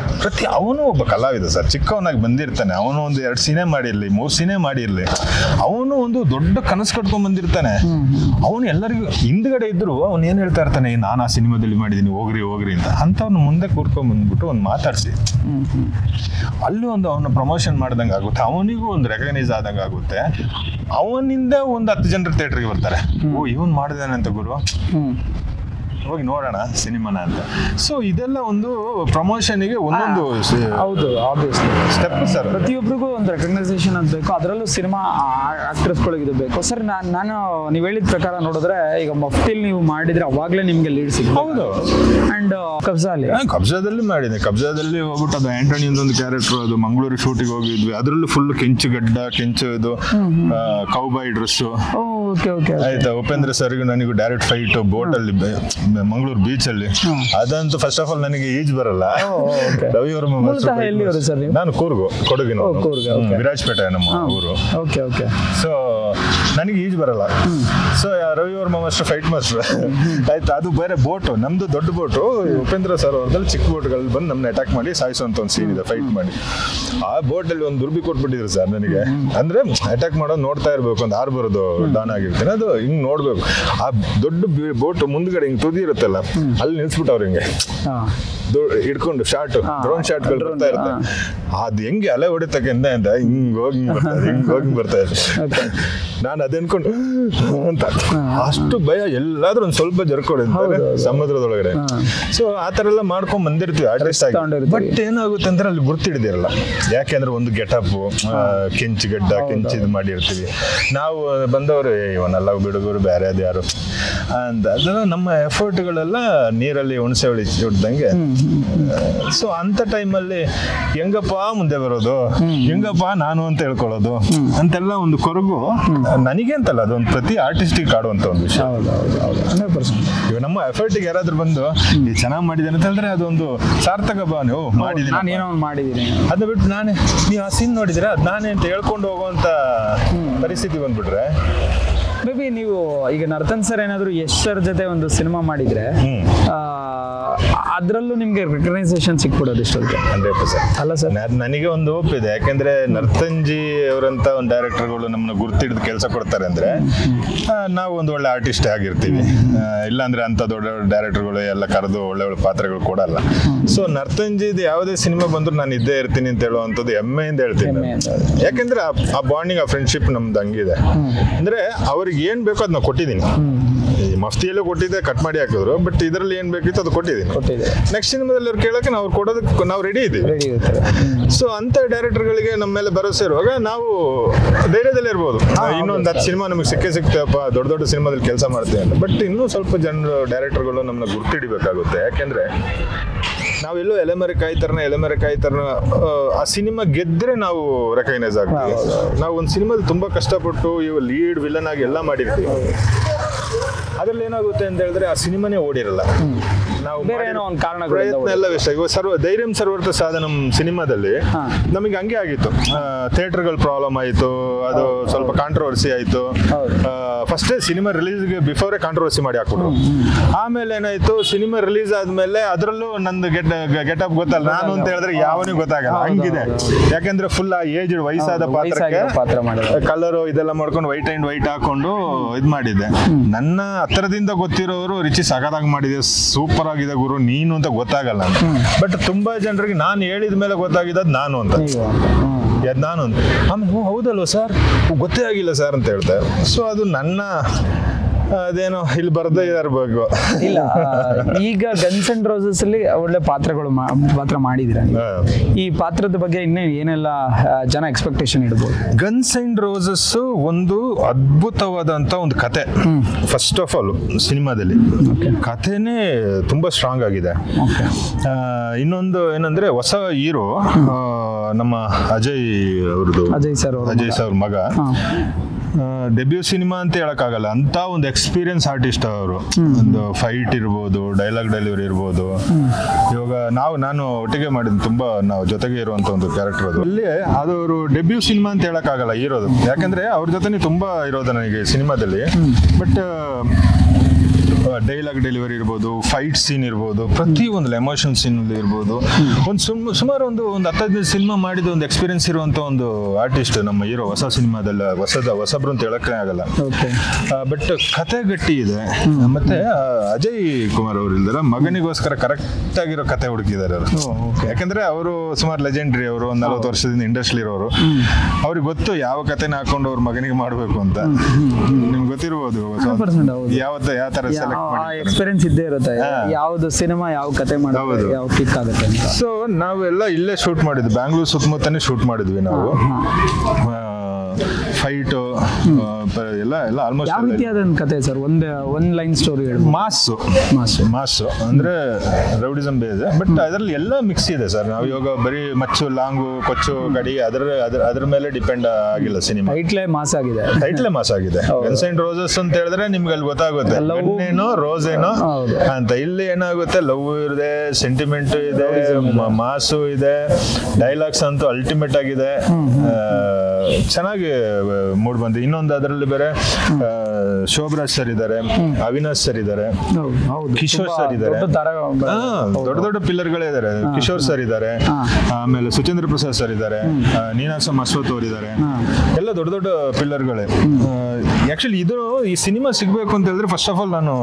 ಅವನು ಒಬ್ಬ ಕಲಾವಿದ ಸರ್, ಚಿಕ್ಕವನಾಗಿ ಬಂದಿರ್ತಾನೆ, ಅವನು ಒಂದು 2 ಸಿನಿಮಾ ಮಾಡಿರ್ಲಿ, 3 ಸಿನಿಮಾ ಮಾಡಿರ್ಲಿ, ಅವನು ಒಂದು ದೊಡ್ಡ ಕನಸು ಕಟ್ಕೊಂಡ್ ಬಂದಿರ್ತಾನೆ. ಅವನು ಎಲ್ಲರಿಗೂ ಹಿಂದ್ಗಡೆ ಇದ್ರು ಅವ್ನು ಏನ್ ಹೇಳ್ತಾ ಇರ್ತಾನೆ, ನಾನು ಆ ಸಿನಿಮಾದಲ್ಲಿ ಮಾಡಿದೀನಿ, ಹೋಗ್ರಿ ಅಂತ. ಅಂತವ್ನು ಮುಂದೆ ಕೂರ್ಕೊಂಡ್ ಬಂದ್ಬಿಟ್ಟು ಒಂದು ಮಾತಾಡ್ಸಿ, ಅಲ್ಲಿ ಒಂದು ಅವನ ಪ್ರಮೋಷನ್ ಮಾಡ್ದಂಗೆ ಆಗುತ್ತೆ, ಅವನಿಗೂ ಒಂದು ರೆಕಗ್ನೈಸ್ ಆದಂಗೆ ಆಗುತ್ತೆ. ಅವನಿಂದ ಒಂದು 10 ಜನರ ಥಿಯೇಟರ್ಗೆ ಬರ್ತಾರೆ, ಓ ಇವನ್ ಮಾಡಿದಾನೆ ಅಂತ ಗುರು, ಹೋಗಿ ನೋಡೋಣ ಸಿನಿಮಾನ ಅಂತ. ಸೊ ಇದೆಲ್ಲ ಒಂದು ಪ್ರಮೋಷನ್ಗೆ ಒಂದೊಂದು ಹೌದು ಆಬ್ವಿಯಸ್ಲಿ ಸ್ಟೆಪ್ ಸರ್. ಪ್ರತಿಯೊಬ್ಬರಿಗೂ ಒಂದು ರೆಕಗ್ನೈಸೇಷನ್ ಅಂತ ಬೇಕು, ಅದರಲ್ಲೂ ಸಿನಿಮಾ ಆಕ್ಟ್ರೆಸ್ಗಳಿಗೆ ಇದು ಬೇಕು ಸರ್. ನಾನು ನೀವು ಹೇಳಿದ ಪ್ರಕಾರ ನೋಡಿದ್ರೆ ಈಗ ಮಫ್ತಿಲ್ ನೀವು ಮಾಡಿದ್ರೆ ಅವಾಗಲೇ ನಿಮಗೆ ಲೀಡ್ ಸಿಗುತ್ತೆ. ಹೌದು. ಅಂಡ್ ಕಬ್ಜಾದಲ್ಲಿ ಮಾಡಿದೆ. ಕಬ್ಜಾದಲ್ಲಿ ಹೋಗ್ಬಿಟ್ಟು ಅದು ಆಂಟನಿ ಒಂದು ಕ್ಯಾರೆಕ್ಟರ್, ಅದು ಮಂಗಳೂರು ಶೂಟಿಗೆ ಹೋಗಿದ್ವಿ, ಅದರಲ್ಲೂ ಫುಲ್ ಕೆಂಚು ಗಡ್ಡ, ಕೆಂಚು ಇದು ಕೌಬಾಯ್ ಡ್ರೆಸ್ ಆಯ್ತಾ. ಉಪೇಂದ್ರ ಸರ್ಗೂ ನನಗೂ ಡೈರೆಕ್ಟ್ ಫೈಟ್ ಬೋಟ್ ಅಲ್ಲಿ ಮಂಗಳೂರು ಬೀಚ್ ಅಲ್ಲಿ. ಅದಂತೂ ಫಸ್ಟ್ ಆಫ್ ಆಲ್ ನನಗೆ ಈಜ್ ಬರಲ್ಲ. ರವಿ ವರ್ಮ, ನಾನು ಕೊಡಗಿನ ವಿರಾಜಪೇಟೆ ನಮ್ಮ ಊರು. ಸೊ ನನಗೆ ಈಜ್ ಬರಲ್ಲ. So Ravi Varma master fight master ಆಯ್ತಾ. ಅದು ಬೇರೆ ಬೋಟು, ನಮ್ದು ದೊಡ್ಡ ಬೋಟು, ಉಪೇಂದ್ರ ಸರ್ ಅವ್ರದಲ್ಲಿ ಚಿಕ್ಕ ಬೋಟ್ಗಳಲ್ಲಿ ಬಂದು ನಮ್ಮನ್ನ ಅಟ್ಯಾಕ್ ಮಾಡಿ ಸಾಯಿಸುವಂತ ಒಂದು ಸೀನ್ ಇದೆ, ಫೈಟ್ ಮಾಡಿ. ಆ ಬೋಟ್ ಅಲ್ಲಿ ಒಂದು ದುರ್ಬಿ ಕೊಟ್ಬಿಟ್ಟಿದ್ರು ಸರ್ ನನಗೆ. ಅಂದ್ರೆ ಅಟ್ಯಾಕ್ ಮಾಡೋದು ನೋಡ್ತಾ ಇರ್ಬೇಕು, ಒಂದು ಬರೋದು ಡಾನ್ ಆಗಿರ್ತೀನಿ, ಅದು ಹಿಂಗ್ ನೋಡ್ಬೇಕು. ಆ ದೊಡ್ಡ ಬೋಟ್ ಮುಂದ್ಗಡೆ ಹಿಂಗ್ ತುದಿ ಇರುತ್ತಲ್ಲ, ಅಲ್ಲಿ ನಿಲ್ಸ್ಬಿಟ್ಟವ್ರು ಹಿಂಗೆ ಹಿಡ್ಕೊಂಡು ಶಾರ್ಟ್, ಡ್ರೋನ್ ಶಾರ್ಟ್ಗಳು ಬರ್ತಾ ಇರುತ್ತೆ. ಅದು ಹೆಂಗೆ ಅಲೆ ಹೊಡಿತಕ್ಕಿಂತ ಅಂತ ಹಿಂಗ್ ಹೋಗಿ ಬರ್ತಾ ಇದೆ. ನಾನು ಅದೇನ್ಕೊಂಡು ಅಂತ ಅಷ್ಟು ಭಯ, ಎಲ್ಲಾದ್ರೂ ಒಂದ್ ಸ್ವಲ್ಪ ಜರ್ಕೊಡಿರ್ತಾರೆ ಸಮುದ್ರದೊಳಗಡೆ. ಸೊ ಆತರ ಎಲ್ಲ ಮಾಡ್ಕೊಂಡ್ ಬಂದಿರ್ತೀವಿ ಆರ್ಟಿಸ್ಟ್ ಆಗಿ. ಬಟ್ ಏನಾಗುತ್ತೆ ಅಂದ್ರೆ ಅಲ್ಲಿ ಗುರ್ತಿಡ್ದಿರಲ್ಲ, ಯಾಕೆಂದ್ರೆ ಒಂದು ಗೆಟಪ್, ಕೆಂಚುಗಡ್ಡ, ಕೆಂಚಿದ್ ಮಾಡಿರ್ತೀವಿ ನಾವು. ಬಂದವರು ಇವನ್ನೆಲ್ಲ ಬಿಡುಗರು ಬೇರೆ ಅದು ಯಾರು ಅಂತ, ಅದು ನಮ್ಮ ಎಫರ್ಟ್ಗಳೆಲ್ಲ ನೀರಲ್ಲಿ ಹುಣಸೆ ಹೊಡಿದಂಗೆ. ಸೊ ಅಂತ ಟೈಮಲ್ಲಿ ಹೆಂಗಪ್ಪ ಮುಂದೆ ಬರೋದು, ಹೆಂಗಪ್ಪ ನಾನು ಅಂತ ಹೇಳ್ಕೊಳ್ಳೋದು ಅಂತೆಲ್ಲ ಒಂದು ಕೊರಗು ನನಗೆ ಅಂತಲ್ಲ, ಅದೊಂದು ಪ್ರತಿ ಆರ್ಟಿಸ್ಟಿಗೆ ಕಾಡುವಂತ ಒಂದು ವಿಷಯ. ಇವಾಗ ನಮ್ಮ ಎಫರ್ಟ್ಗೆ ಯಾರಾದ್ರೂ ಬಂದು ಈ ಚೆನ್ನಾಗಿ ಮಾಡಿದ್ದೇನೆ ಅಂತ ಹೇಳಿದ್ರೆ ಅದೊಂದು ಸಾರ್ಥಕ ಭಾವನೆ. ಓ ಮಾಡಿದ್ದೀನಿ, ಅದನ್ನ ಬಿಟ್ಟು ನಾನೇ, ನೀವು ಆ ಸೀನ್ ನೋಡಿದ್ರೆ ಅದು ನಾನೇ ಅಂತ ಹೇಳ್ಕೊಂಡು ಹೋಗುವಂತ ಪರಿಸ್ಥಿತಿ ಬಂದ್ಬಿಟ್ರೆ. ಮೇ ಬಿ ನೀವು ಈಗ ನರ್ತನ್ ಸರ್ ಏನಾದ್ರು ಯಶ್ ಸರ್ ಜೊತೆ ಒಂದು ಸಿನಿಮಾ ಮಾಡಿದ್ರೆ ಅದರಲ್ಲೂ ನಿಮ್ಗೆ ರೆಕಗ್ನೈಸೇಷನ್ ಸಿಕ್ಬಿಡೋದು ಇಷ್ಟೊಂದು 100% ಅಲ್ಲ ಸರ್? ನನಗೆ ಒಂದು ಒಪ್ಪಿದೆ, ಯಾಕೆಂದ್ರೆ ನರ್ತನ್ಜಿ ಅವರಂತ ಒಂದು ಡೈರೆಕ್ಟರ್ಗಳು ನಮ್ಮನ್ನ ಗುರ್ತಿಡಿದು ಕೆಲಸ ಕೊಡ್ತಾರೆ ಅಂದ್ರೆ ನಾವು ಒಂದು ಒಳ್ಳೆ ಆರ್ಟಿಸ್ಟ್ ಆಗಿರ್ತೀವಿ. ಇಲ್ಲಾಂದ್ರೆ ಅಂತ ದೊಡ್ಡ ಡೈರೆಕ್ಟರ್ಗಳು ಎಲ್ಲ ಕರೆದು ಒಳ್ಳೆ ಒಳ್ಳೆ ಪಾತ್ರಗಳು ಕೊಡಲ್ಲ. ಸೊ ನರ್ತನ್ಜಿದು ಯಾವುದೇ ಸಿನಿಮಾ ಬಂದ್ರು ನಾನು ಇದ್ದೇ ಇರ್ತೀನಿ ಅಂತ ಹೇಳುವಂಥದ್ದು ಹೆಮ್ಮೆಯಿಂದ ಹೇಳ್ತೀನಿ. ಯಾಕೆಂದ್ರೆ ಆ ಬಾಂಡಿಂಗ್, ಆ ಫ್ರೆಂಡ್ಶಿಪ್ ನಮ್ದು ಹಂಗಿದೆ. ಅಂದ್ರೆ ಅವ್ರಿಗೆ ಏನ್ ಬೇಕೋ ಅದು ನಾವು ಕೊಟ್ಟಿದ್ದೀನಿ. ಮಫ್ತಿಯಲ್ಲೂ ಕೊಟ್ಟಿದ್ದೆ, ಕಟ್ ಮಾಡಿ ಹಾಕಿದ್ರು. ಬಟ್ ಇದರಲ್ಲಿ ಏನ್ ಬೇಕಿತ್ತು ಅದು ಕೊಟ್ಟಿದ್ದೀನಿ. ನೆಕ್ಸ್ಟ್ ಸಿನಿಮಾದಲ್ಲಿ ಅವ್ರು ಕೇಳೋಕೆ ನಾವು ಕೊಡೋದಕ್ಕೆ ನಾವು ರೆಡಿ ಇದ್ದೀವಿ. ಸೊ ಅಂತ ಡೈರೆಕ್ಟರ್ಗಳಿಗೆ ನಮ್ಮ ಮೇಲೆ ಭರವಸೆ ಇರುವಾಗ ನಾವು ಧೈರ್ಯದಲ್ಲಿ ಇರ್ಬೋದು. ಇನ್ನೊಂದು 10 ಸಿನಿಮಾ ನಮಗೆ ಸಿಕ್ತೇವಪ್ಪ, ದೊಡ್ಡ ದೊಡ್ಡ ಸಿನಿಮಾದಲ್ಲಿ ಕೆಲಸ ಮಾಡ್ತೀವಿ ಅಂತ. ಬಟ್ ಇನ್ನೂ ಸ್ವಲ್ಪ ಜನರು ಡೈರೆಕ್ಟರ್ಗಳು ನಮ್ಮನ್ನ ಗುರ್ತಿಡಿಬೇಕಾಗುತ್ತೆ. ಯಾಕೆಂದ್ರೆ ನಾವೆಲ್ಲೋ ಎಲೆಮರೆಕಾಯಿ ತರನ ಆ ಸಿನಿಮಾ ಗೆದ್ರೆ ನಾವು ರೆಕಗ್ನೈಸ್ ಆಗ್ತೀವಿ. ನಾವು ಒಂದು ಸಿನಿಮಾದಲ್ಲಿ ತುಂಬಾ ಕಷ್ಟಪಟ್ಟು ಇವು ಲೀಡ್ ವಿಲನ್ ಆಗಿ ಎಲ್ಲ ಮಾಡಿರ್ತೀವಿ. ಅದ್ರಲ್ಲಿ ಏನಾಗುತ್ತೆ ಅಂತ ಹೇಳಿದ್ರೆ ಆ ಸಿನಿಮಾನೇ ಓಡಿರಲ್ಲ. ನಾವು ಪ್ರಯತ್ನ ಎಲ್ಲ ವೇಸ್ಟ್ ಆಗಿ ಧೈರ್ಯಂ ಸರ್ವರ್ಥ ಸಾಧನಂ ಸಿನಿಮಾದಲ್ಲಿ ನಮಗೆ ಹಂಗೆ ಆಗಿತ್ತು. ಥಿಯೇಟರ್ಗಳ ಪ್ರಾಬ್ಲಮ್ ಆಯಿತು, ಅದು ಸ್ವಲ್ಪ ಕಾಂಟ್ರವರ್ಸಿ ಆಯಿತು. ಫಸ್ಟೇ ಸಿನಿಮಾ ರಿಲೀಸ್ಗೆ ಬಿಫೋರೇ ಕಾಂಟ್ರವರ್ಸಿ ಮಾಡಿ ಹಾಕ್ಬಿಟ್ರು. ಆಮೇಲೆ ಏನಾಯ್ತು, ಸಿನಿಮಾ ರಿಲೀಸ್ ಆದ್ಮೇಲೆ ಅದರಲ್ಲೂ ನಂದು ಗೆಟಪ್ ಗೊತ್ತಲ್ಲ, ನಾನು ಅಂತ ಹೇಳಿದ್ರೆ ಯಾವನಿಗೂ ಗೊತ್ತಾಗಲ್ಲ, ಹಂಗಿದೆ. ಯಾಕೆಂದ್ರೆ ಫುಲ್ ಆ ಏಜ್ ವಯಸ್ಸಾದ ಪಾತ್ರಕ್ಕೆ ಕಲರು ಇದೆಲ್ಲ ಮಾಡ್ಕೊಂಡು ವೈಟ್ ಹಾಕೊಂಡು ಇದ್ ಮಾಡಿದ್ದೆ. ನನ್ನ ಹತ್ತಿರದಿಂದ ಗೊತ್ತಿರೋರು ರಿಚಿ ಸಖತ್ತಾಗಿ ಮಾಡಿದೆ, ಸೂಪರ್ ಆಗಿದೆ ಗುರು ನೀನು ಅಂತ ಗೊತ್ತಾಗಲ್ಲ. ಬಟ್ ತುಂಬಾ ಜನರಿಗೆ ನಾನು ಹೇಳಿದ ಮೇಲೆ ಗೊತ್ತಾಗಿದ್ದು ನಾನು ಅಂತ. ನಾನು ಆಮೇಲೆ ಹೌದಲ್ವ ಸರ್ ಗೊತ್ತೇ ಆಗಿಲ್ಲ ಸರ್ ಅಂತ ಹೇಳ್ತಾರೆ. ಸೊ ಅದು ನನ್ನ ಅದೇನೋ ಇಲ್ಲಿ ಬರದೇ ಇರಬೇಕು. ಇಲ್ಲ, ಈಗ ಗನ್ಸ್ ಅಂಡ್ ರೋಸಸ್ ಅಲ್ಲಿ ಒಳ್ಳೆ ಪಾತ್ರ ಮಾಡಿದಿರ. ಈ ಪಾತ್ರದ ಬಗ್ಗೆ ಇನ್ನೂ ಏನೆಲ್ಲ ಜನ ಎಕ್ಸ್ಪೆಕ್ಟೇಷನ್ ಇಡ್ಬೋದು? ಗನ್ಸ್ ಅಂಡ್ ರೋಸಸ್ ಒಂದು ಅದ್ಭುತವಾದಂತ ಒಂದು ಕತೆ. ಫಸ್ಟ್ ಆಫ್ ಆಲ್ ಸಿನಿಮಾದಲ್ಲಿ ಕಥೆನೇ ತುಂಬಾ ಸ್ಟ್ರಾಂಗ್ ಆಗಿದೆ. ಇನ್ನೊಂದು ಏನಂದ್ರೆ ಹೊಸ ಹೀರೋ ನಮ್ಮ ಅಜಯ್ ಅವ್ರದ್ದು, ಅಜಯ್ ಸರ್ ಮಗ. ಡೆಬ್ಯೂ ಸಿನಿಮಾ ಅಂತ ಹೇಳಕ್ಕಾಗಲ್ಲ, ಅಂತ ಒಂದು ಎಕ್ಸ್ಪೀರಿಯನ್ಸ್ ಆರ್ಟಿಸ್ಟ್ ಅವರು. ಒಂದು ಫೈಟ್ ಇರ್ಬೋದು, ಡೈಲಾಗ್ ಡೆಲಿವರಿ ಇರ್ಬೋದು. ಇವಾಗ ನಾನು ಒಟ್ಟಿಗೆ ಮಾಡಿದ್ದು, ತುಂಬಾ ನಾವು ಜೊತೆಗೆ ಇರುವಂತ ಒಂದು ಕ್ಯಾರೆಕ್ಟರ್ ಅದು. ಅಲ್ಲಿ ಅದು ಅವರು ಡೆಬ್ಯೂ ಸಿನಿಮಾ ಅಂತ ಹೇಳಕ್ಕಾಗಲ್ಲ ಇರೋದು, ಯಾಕಂದ್ರೆ ಅವ್ರ ಜೊತೆ ತುಂಬಾ ಇರೋದು ನನಗೆ ಸಿನಿಮಾದಲ್ಲಿ. ಬಟ್ ಡೈಲಾಗ್ ಡೆಲಿವರಿ ಇರ್ಬೋದು, ಫೈಟ್ ಸೀನ್ ಇರ್ಬೋದು, ಪ್ರತಿಯೊಂದು ಎಮೋಷನ್ ಸೀನ್ ಇರ್ಬೋದು. ಒಂದು ಸುಮಾರು ಒಂದು 10-15 ಸಿನಿಮಾ ಮಾಡಿದ ಒಂದು ಎಕ್ಸ್ಪೀರಿಯನ್ಸ್ ಇರುವಂತ ಒಂದು ಆರ್ಟಿಸ್ಟ್ ನಮ್ಮ ಹೀರೋ. ಹೊಸ ಸಿನಿಮಾದಲ್ಲ, ಹೊಸಬ್ರು ಅಂತ ಹೇಳಕ್ಕೆ ಆಗಲ್ಲ. ಬಟ್ ಕತೆ ಗಟ್ಟಿ ಇದೆ. ಮತ್ತೆ ಅಜಯ್ ಕುಮಾರ್ ಅವರು ಇಲ್ದಾರ ಮಗನಿಗೋಸ್ಕರ ಕರೆಕ್ಟ್ ಆಗಿರೋ ಕತೆ ಹುಡುಕಿದ್ದಾರೆ ಅವರು. ಯಾಕಂದ್ರೆ ಅವರು ಸುಮಾರು ಲೆಜೆಂಡ್ರಿ, ಅವರು ಒಂದು 40 ವರ್ಷದಿಂದ ಇಂಡಸ್ಟ್ರಿ ಇರೋರು. ಅವ್ರಿಗೆ ಗೊತ್ತು ಯಾವ ಕತೆನ ಹಾಕೊಂಡು ಅವ್ರ ಮಗನಿಗೆ ಮಾಡ್ಬೇಕು ಅಂತ. ನಿಮ್ಗೆ ಗೊತ್ತಿರ್ಬೋದು ಯಾವ ತರ ಎಕ್ಸ್ಪೀರಿಯನ್ಸ್ ಇದ್ದೇ ಇರುತ್ತೆ, ಯಾವ್ದು ಸಿನಿಮಾ ಯಾವ ಕತೆ ಮಾಡೋದು ಯಾವ ಕಿಕ್ ಆಗುತ್ತೆ ಅಂತ. ಸೊ ನಾವೆಲ್ಲ ಇಲ್ಲೇ ಶೂಟ್ ಮಾಡಿದ್ವಿ, ಬ್ಯಾಂಗ್ಳೂರ್ ಸುತ್ತಮುತ್ತನೇ ಶೂಟ್ ಮಾಡಿದ್ವಿ ನಾವು. ಫೈಟು ಎಲ್ಲ ಆಲ್ಮೋಸ್ಟ್ ಯಾವ ರೀತಿಯಾದ ಕತೆ ಸರ್? ಒಂದ್ ಲೈನ್ ಸ್ಟೋರಿ ಮಾಸು ಅಂದ್ರೆ ರೌಡಿಸಮ್ ಬೇಸ್. ಬಟ್ ಅದರಲ್ಲಿ ಎಲ್ಲ ಮಿಕ್ಸ್ ಇದೆ ಸರ್. ನಾವು ಇವಾಗ ಬರೀ ಮಚ್ಚು, ಲಾಂಗು, ಕೊಚ್ಚು, ಗಡಿ ಅದ್ರ ಮೇಲೆ ಡಿಪೆಂಡ್ ಆಗಿಲ್ಲ ಸಿನಿಮಾ. ಟೈಟ್ಲೇ ಮಾಸ್ ಆಗಿದೆ. ಗನ್ಸ್ ಅಂಡ್ ರೋಸಸ್ ಅಂತ ಹೇಳಿದ್ರೆ ನಿಮ್ಗೆ ಅಲ್ಲಿ ಗೊತ್ತಾಗುತ್ತೆ ಏನೋ ರೋಸ್ ಏನೋ ಅಂತ. ಇಲ್ಲಿ ಏನಾಗುತ್ತೆ, ಲವ್ ಇದೆ, ಸೆಂಟಿಮೆಂಟ್ ಇದೆ, ಮಾಸು ಇದೆ, ಡೈಲಾಗ್ಸ್ ಅಂತೂ ಅಲ್ಟಿಮೇಟ್ ಆಗಿದೆ. ಚೆನ್ನಾಗಿ ಮೂಡ್ ಬಂದಿದೆ. ಇನ್ನೊಂದು ಅದರಲ್ಲಿ ಬೇರೆ ಶೋಭರಾಜ್ ಸರ್ ಇದ್ದಾರೆ, ಅವಿನಾಶ್ ಸರ್ ಇದ್ದಾರೆ, ಕಿಶೋರ್ ಸರ್ ಇದ್ದಾರೆ, ದೊಡ್ಡ ಪಿಲ್ಲರ್ಗಳೇ ಇದ್ದಾರೆ. ಕಿಶೋರ್ ಸರ್ ಇದ್ದಾರೆ, ಆಮೇಲೆ ಸುಚೇಂದ್ರ ಪ್ರಸಾದ್ ಸರ್ ಇದ್ದಾರೆ, ನೀನಾಸಂ ಅಶ್ವಥ್ ಅವರು ಇದ್ದಾರೆ. ಎಲ್ಲ ದೊಡ್ಡ ಪಿಲ್ಲರ್ಗಳೇ. ಆಕ್ಚುಲಿ ಈ ಸಿನಿಮಾ ಸಿಗ್ಬೇಕು ಅಂತ ಹೇಳಿದ್ರೆ ಫಸ್ಟ್ ಆಫ್ ಆಲ್ ನಾನು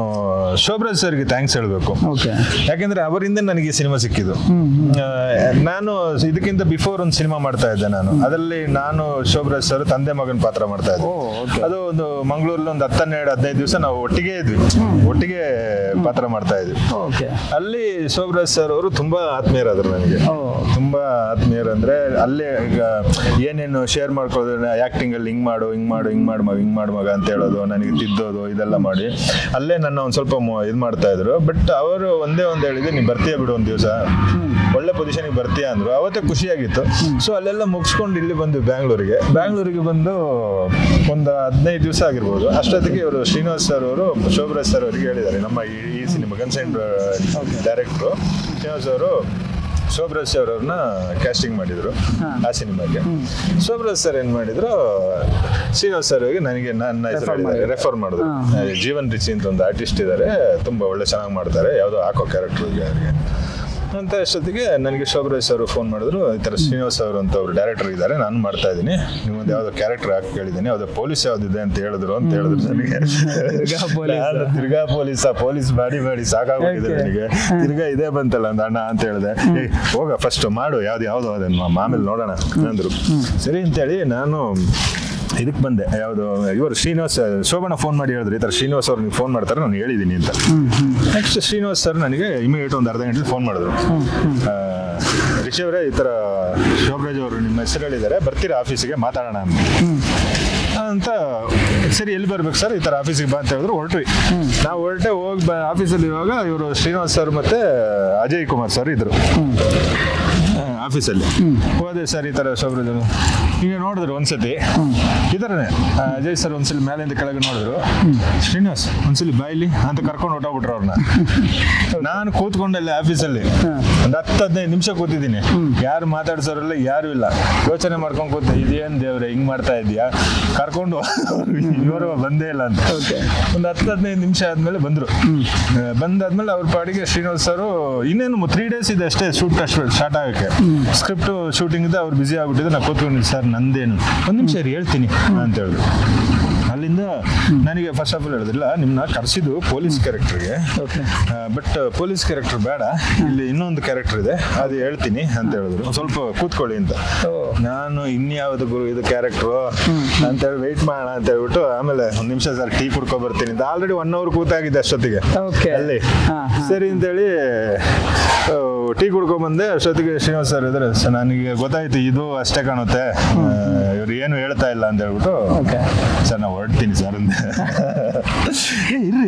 ಶೋಭರಾಜ್ ಸರ್ಗೆ ಥ್ಯಾಂಕ್ಸ್ ಹೇಳ್ಬೇಕು. ಯಾಕೆಂದ್ರೆ ಅವರಿಂದ ನನಗೆ ಈ ಸಿನಿಮಾ ಸಿಕ್ಕಿದ್ದು. ನಾನು ಇದಕ್ಕಿಂತ ಬಿಫೋರ್ ಒಂದು ಸಿನಿಮಾ ಮಾಡ್ತಾ ಇದ್ದೆ ನಾನು. ಅದರಲ್ಲಿ ನಾನು ಶೋಭರಾಜ್ ಸರ್ ತಂದೆ ಮಗನ ಪಾತ್ರ ಮಾಡ್ತಾ ಇದ್ದೆ. ಅದು ಒಂದು ಮಂಗಳೂರಲ್ಲಿ ಒಂದು 10-15 ದಿವಸ ನಾವು ಒಟ್ಟಿಗೆ ಇದ್ವಿ, ಒಟ್ಟಿಗೆ ಪಾತ್ರ ಮಾಡ್ತಾ ಇದ್ವಿ. ಅಲ್ಲಿ ಶೋಭರಾಜ್ ಸರ್ ಅವರು ತುಂಬಾ ಆತ್ಮೀಯರಾದ್ರು ನನಗೆ. ತುಂಬಾ ಆತ್ಮೀಯರು ಅಂದ್ರೆ ಅಲ್ಲೇ ಈಗ ಏನೇನು ಶೇರ್ ಮಾಡ್ಕೊಳ್ಳೋದು, ಆಕ್ಟಿಂಗ್ ಅಲ್ಲಿ ಹಿಂಗ್ ಮಾಡು ಮಗ ಅಂತ ಹೇಳೋದು, ನನಗೆ ತಿದ್ದೋದು, ಇದೆಲ್ಲ ಮಾಡಿ ಅಲ್ಲೇ ನನ್ನ ಒಂದ್ ಸ್ವಲ್ಪ ಇದು ಮಾಡ್ತಾ ಇದ್ರು. ಬಟ್ ಅವರು ಒಂದೇ ಹೇಳಿದ್ರು, ನೀನ್ ಬರ್ತೀಯ ಬಿಡು ಒಂದ್ ದಿವಸ, ಒಳ್ಳೆ ಪೊಸಿಷನ್ಗೆ ಬರ್ತೀಯ ಅಂದ್ರು. ಅವತ್ತೇ ಖುಷಿಯಾಗಿತ್ತು. ಸೊ ಅಲ್ಲೆಲ್ಲ ಮುಗಿಸ್ಕೊಂಡು ಇಲ್ಲಿ ಬಂದು ಬ್ಯಾಂಗ್ಳೂರಿಗೆ ಬಂದು ಒಂದು 15 ದಿವಸ ಆಗಿರ್ಬೋದು. ಅಷ್ಟೊತ್ತಿಗೆ ಇವರು ಶ್ರೀನಿವಾಸ್ ಸರ್ ಅವರು ಶೋಭರಾಜ್ ಸರ್ ಅವರಿಗೆ ಹೇಳಿದ್ದಾರೆ, ನಮ್ಮ ಈ ಸಿನಿಮಾ ಗನ್ಸ್ ಅಂಡ್ ಡೈರೆಕ್ಟ್ರು ಶ್ರೀನಿವಾಸ್ ಅವರು ಶೋಭರಾಜ್ ಸರ್ ಅವ್ರನ್ನ ಕ್ಯಾಸ್ಟಿಂಗ್ ಮಾಡಿದ್ರು ಆ ಸಿನಿಮಾಗೆ. ಶೋಭರಾಜ್ ಸರ್ ಏನ್ ಮಾಡಿದ್ರು, ಶ್ರೀನಿವಾಸ್ ಸರ್ ನನಗೆ ನನ್ನ ಹೆಸರು ರೆಫರ್ ಮಾಡಿದ್ರು. ಜೀವನ್ ರಿಚಿ ಅಂತ ಒಂದು ಆರ್ಟಿಸ್ಟ್ ಇದ್ದಾರೆ, ತುಂಬಾ ಒಳ್ಳೆ ಚೆನ್ನಾಗಿ ಮಾಡ್ತಾರೆ, ಯಾವುದೋ ಹಾಕೋ ಕ್ಯಾರೆಕ್ಟರ್ಗೆ ಅವ್ರಿಗೆ ಅಂತ. ಅಷ್ಟೊತ್ತಿಗೆ ನನಗೆ ಶೋಭರಾಜ್ ಸರ್ ಫೋನ್ ಮಾಡಿದ್ರು, ಈ ಥರ ಶ್ರೀನಿವಾಸ್ ಅವರು ಅಂತ ಅವ್ರು ಡೈರೆಕ್ಟರ್ ಇದ್ದಾರೆ, ನಾನು ಮಾಡ್ತಾ ಇದ್ದೀನಿ, ನಿಮ್ಮೊಂದು ಯಾವುದೋ ಕ್ಯಾರೆಕ್ಟರ್ ಹಾಕಿ ಕೇಳಿದ್ದೀನಿ, ಯಾವುದೋ ಪೊಲೀಸ್ ಯಾವುದಿದೆ ಅಂತ ಹೇಳಿದ್ರು ನನಗೆ. ತಿರ್ಗಾ ಪೊಲೀಸ್ ಮಾಡಿ ಸಾಕಾಗೋಗಿದೆ ನನಗೆ. ತಿರ್ಗಾ ಇದೇ ಬಂತಲ್ಲ ಒಂದು ಅಣ್ಣ ಅಂತ ಹೇಳಿದೆ. ಹೋಗ ಫಸ್ಟ್ ಮಾಡು, ಯಾವ್ದು ಅದನ್ನು ಆಮೇಲೆ ನೋಡೋಣ ಅಂದ್ರು. ಸರಿ ಅಂತೇಳಿ ನಾನು ಇದಕ್ಕೆ ಬಂದೆ. ಯಾವುದು ಇವರು ಶೋಭಣ್ಣ ಫೋನ್ ಮಾಡಿ ಹೇಳಿದ್ರು, ಈ ಥರ ಶ್ರೀನಿವಾಸ್ ಅವ್ರು ನೀವು ಫೋನ್ ಮಾಡ್ತಾರೆ, ನಾನು ಹೇಳಿದ್ದೀನಿ ಅಂತ. ನೆಕ್ಸ್ಟ್ ಶ್ರೀನಿವಾಸ್ ಸರ್ ನನಗೆ ಇಮಿಡಿಯೇಟ್ ಒಂದು ಅರ್ಧ ಗಂಟೆಲಿ ಫೋನ್ ಮಾಡಿದ್ರು, ರಿಷಿ ಅವರೇ ಈ ಥರ ಶೋಭರಾಜ್ ಅವರು ನಿಮ್ಮ ಹೆಸರು ಹೇಳಿದ್ದಾರೆ, ಬರ್ತೀರಾ ಆಫೀಸಿಗೆ ಮಾತಾಡೋಣ ಅಂತ. ಸರಿ, ಎಲ್ಲಿ ಬರ್ಬೇಕು ಸರ್, ಈ ಥರ ಆಫೀಸಿಗೆ ಬಾ ಅಂತ ಹೇಳಿದ್ರು. ಹೊರಟ್ವಿ. ನಾವು ಹೋಗಿ ಆಫೀಸಲ್ಲಿ ಇರುವಾಗ ಇವರು ಶ್ರೀನಿವಾಸ್ ಸರ್ ಮತ್ತೆ ಅಜಯ್ ಕುಮಾರ್ ಸರ್ ಇದ್ರು ಆಫೀಸಲ್ಲಿ. ಹೋದೆ, ಸರ್ ಈ ಥರ ಶೋಭರಾಜ್ ಈಗ ನೋಡಿದ್ರು ಒಂದ್ಸತಿ ಈ ಥರನೇ. ಅಜಯ್ ಸರ್ ಒಂದ್ಸಲಿ ಮೇಲಿಂದ ಕೆಳಗೆ ನೋಡಿದ್ರು, ಶ್ರೀನಿವಾಸ್ ಒಂದ್ಸಲಿ ಬಾಯಿಲಿ ಅಂತ ಕರ್ಕೊಂಡು ಹೊಟ್ಟೋಗ್ಬಿಟ್ರು ಅವ್ರನ್ನ. ನಾನು ಕೂತ್ಕೊಂಡಲ್ಲಿ ಆಫೀಸಲ್ಲಿ ಒಂದು 10-15 ನಿಮಿಷ ಕೂತಿದ್ದೀನಿ, ಯಾರು ಮಾತಾಡ್ಸೋರಲ್ಲ, ಯಾರು ಇಲ್ಲ. ಯೋಚನೆ ಮಾಡ್ಕೊಂಡು ಕೂತ, ಇದೇನು ದೇವ್ರೆ ಹಿಂಗ್ ಮಾಡ್ತಾ ಇದೀಯಾ, ಕರ್ಕೊಂಡು ಇವರು ಬಂದೇ ಇಲ್ಲ ಅಂತ. ಒಂದು 10-15 ನಿಮಿಷ ಆದ್ಮೇಲೆ ಬಂದ್ರು. ಬಂದಾದ್ಮೇಲೆ ಅವ್ರ ಪಾಡಿಗೆ ಶ್ರೀನಿವಾಸ್ ಸರ್ ಇನ್ನೇನು 3 days ಇದೆ ಅಷ್ಟೇ ಶೂಟ್ ಸ್ಟಾರ್ಟ್ ಆಗಕ್ಕೆ. ಸ್ಕ್ರಿಪ್ಟ್ ಶೂಟಿಂಗ್ ಇದೆ, ಅವ್ರು ಬಿಸಿ ಆಗ್ಬಿಟ್ಟಿದ್ರು. ನಾ ಕೂತ್ಕೊಂಡಿದ್ದೆ, ಸರ್ ನಂದೇನು, 1 ನಿಮಿಷ ಹೇಳ್ತೀನಿ ಅಂತ ಹೇಳಿದ್ರು. ಅಲ್ಲಿಂದ ನನಗೆ ಫಸ್ಟ್ ಆಫ್ ಆಲ್ ಹೇಳಿದ್ರಿಲ್ಲ, ನಿಮ್ಮನ್ನ ಕರೆಸಿದ್ದು ಪೊಲೀಸ್ ಕ್ಯಾರೆಕ್ಟರ್ಗೆ, ಬಟ್ ಪೊಲೀಸ್ ಕ್ಯಾರೆಕ್ಟರ್ ಬೇಡ, ಇಲ್ಲಿ ಇನ್ನೊಂದು ಕ್ಯಾರೆಕ್ಟರ್ ಇದೆ ಅದು ಹೇಳ್ತೀನಿ ಅಂತ ಹೇಳಿದ್ರು. ಸ್ವಲ್ಪ ಕೂತ್ಕೊಳ್ಳಿ ಅಂತ. ನಾನು ಇನ್ಯಾವುದು ಗುರು ಇದು ಕ್ಯಾರೆಕ್ಟ್ರು ಅಂತೇಳಿ ವೆಯ್ಟ್ ಮಾಡೋಣ ಅಂತ ಹೇಳ್ಬಿಟ್ಟು ಆಮೇಲೆ ಒಂದು ನಿಮಿಷ ಸರ್ ಟೀ ಕುಡ್ಕೊ ಬರ್ತೀನಿ ಅಂತ ಆಲ್ರೆಡಿ 1 hour ಕೂತಾಗಿದ್ದೆ ಅಷ್ಟೊತ್ತಿಗೆ ಅಲ್ಲಿ. ಸರಿ ಅಂತೇಳಿ ಟೀ ಕುಡ್ಕೊಂಡ್ ಬಂದೆ. ಅಷ್ಟೊತ್ತಿಗೆ ಶ್ರೀನಿವಾಸ್ ಸರ್ ಇದ್ರೆ, ನನಗೆ ಗೊತ್ತಾಯ್ತು ಇದು ಅಷ್ಟೇ ಕಾಣುತ್ತೆ, ಇವ್ರು ಏನು ಹೇಳ್ತಾ ಇಲ್ಲ ಅಂತ ಹೇಳ್ಬಿಟ್ಟು, ಸರ್ ನಾವು ಹೊರಡ್ತೀನಿ ಸರ್ ಅಂದೆ.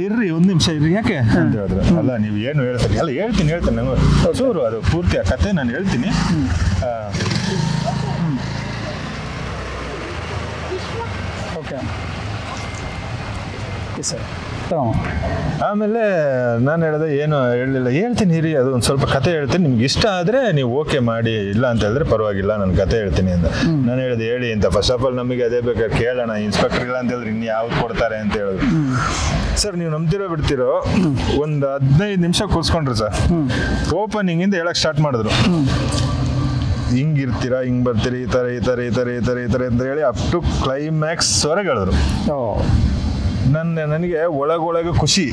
ಇರ್ರಿ 1 ನಿಮಿಷ ಇರ್ರಿ, ಯಾಕೆ ಅಂತ ಹೇಳಿದ್ರು. ಅಲ್ಲ ನೀವು ಏನು ಹೇಳ್ತೀರಿ? ಅಲ್ಲ ಹೇಳ್ತೀನಿ ನಂಗೆ ಚೂರು ಅದು ಪೂರ್ತಿ ಆ ಕತೆ ನಾನು ಹೇಳ್ತೀನಿ. ಆಮೇಲೆ ನಾನು ಹೇಳಿದೆ ಏನು ಹೇಳಲಿಲ್ಲ, ಹೇಳ್ತೀನಿ ಇರಿ, ಅದು ಒಂದು ಸ್ವಲ್ಪ ಕತೆ ಹೇಳ್ತೀನಿ, ನಿಮ್ಗೆ ಇಷ್ಟ ಆದರೆ ನೀವು ಓಕೆ ಮಾಡಿ, ಇಲ್ಲ ಅಂತ ಹೇಳಿದ್ರೆ ಪರವಾಗಿಲ್ಲ ನಾನು ಕತೆ ಹೇಳ್ತೀನಿ ಅಂತ. ನಾನು ಹೇಳಿದೆ ಹೇಳಿ ಅಂತ. ಫಸ್ಟ್ ಆಫ್ ಆಲ್ ನಮಗೆ ಅದೇ ಬೇಕಾದ್ರೆ ಕೇಳೋಣ, ಇನ್ಸ್ಪೆಕ್ಟರ್ ಇಲ್ಲ ಅಂತ ಹೇಳಿದ್ರೆ ಇನ್ನು ಯಾವ್ದು ಕೊಡ್ತಾರೆ ಅಂತ ಹೇಳಿದ್ರು. ಸರ್ ನೀವು ನಂಬ್ತಿರೋ ಬಿಡ್ತಿರೋ ಒಂದು 15 ನಿಮಿಷ ಕೂರಿಸ್ಕೊಂಡ್ರು ಸರ್. ಓಪನಿಂಗಿಂದ ಹೇಳಕ್ಕೆ ಸ್ಟಾರ್ಟ್ ಮಾಡಿದ್ರು, ಹಿಂಗಿರ್ತೀರಾ, ಹಿಂಗೆ ಬರ್ತೀರಿ, ಈ ಥರ ಅಂತ ಹೇಳಿ ಅಪ್ ಟು ಕ್ಲೈಮ್ಯಾಕ್ಸ್ ಹೊರಗೆ ಹೇಳಿದ್ರು. ನನಗೆ ಒಳಗೊಳಗೆ ಖುಷಿ,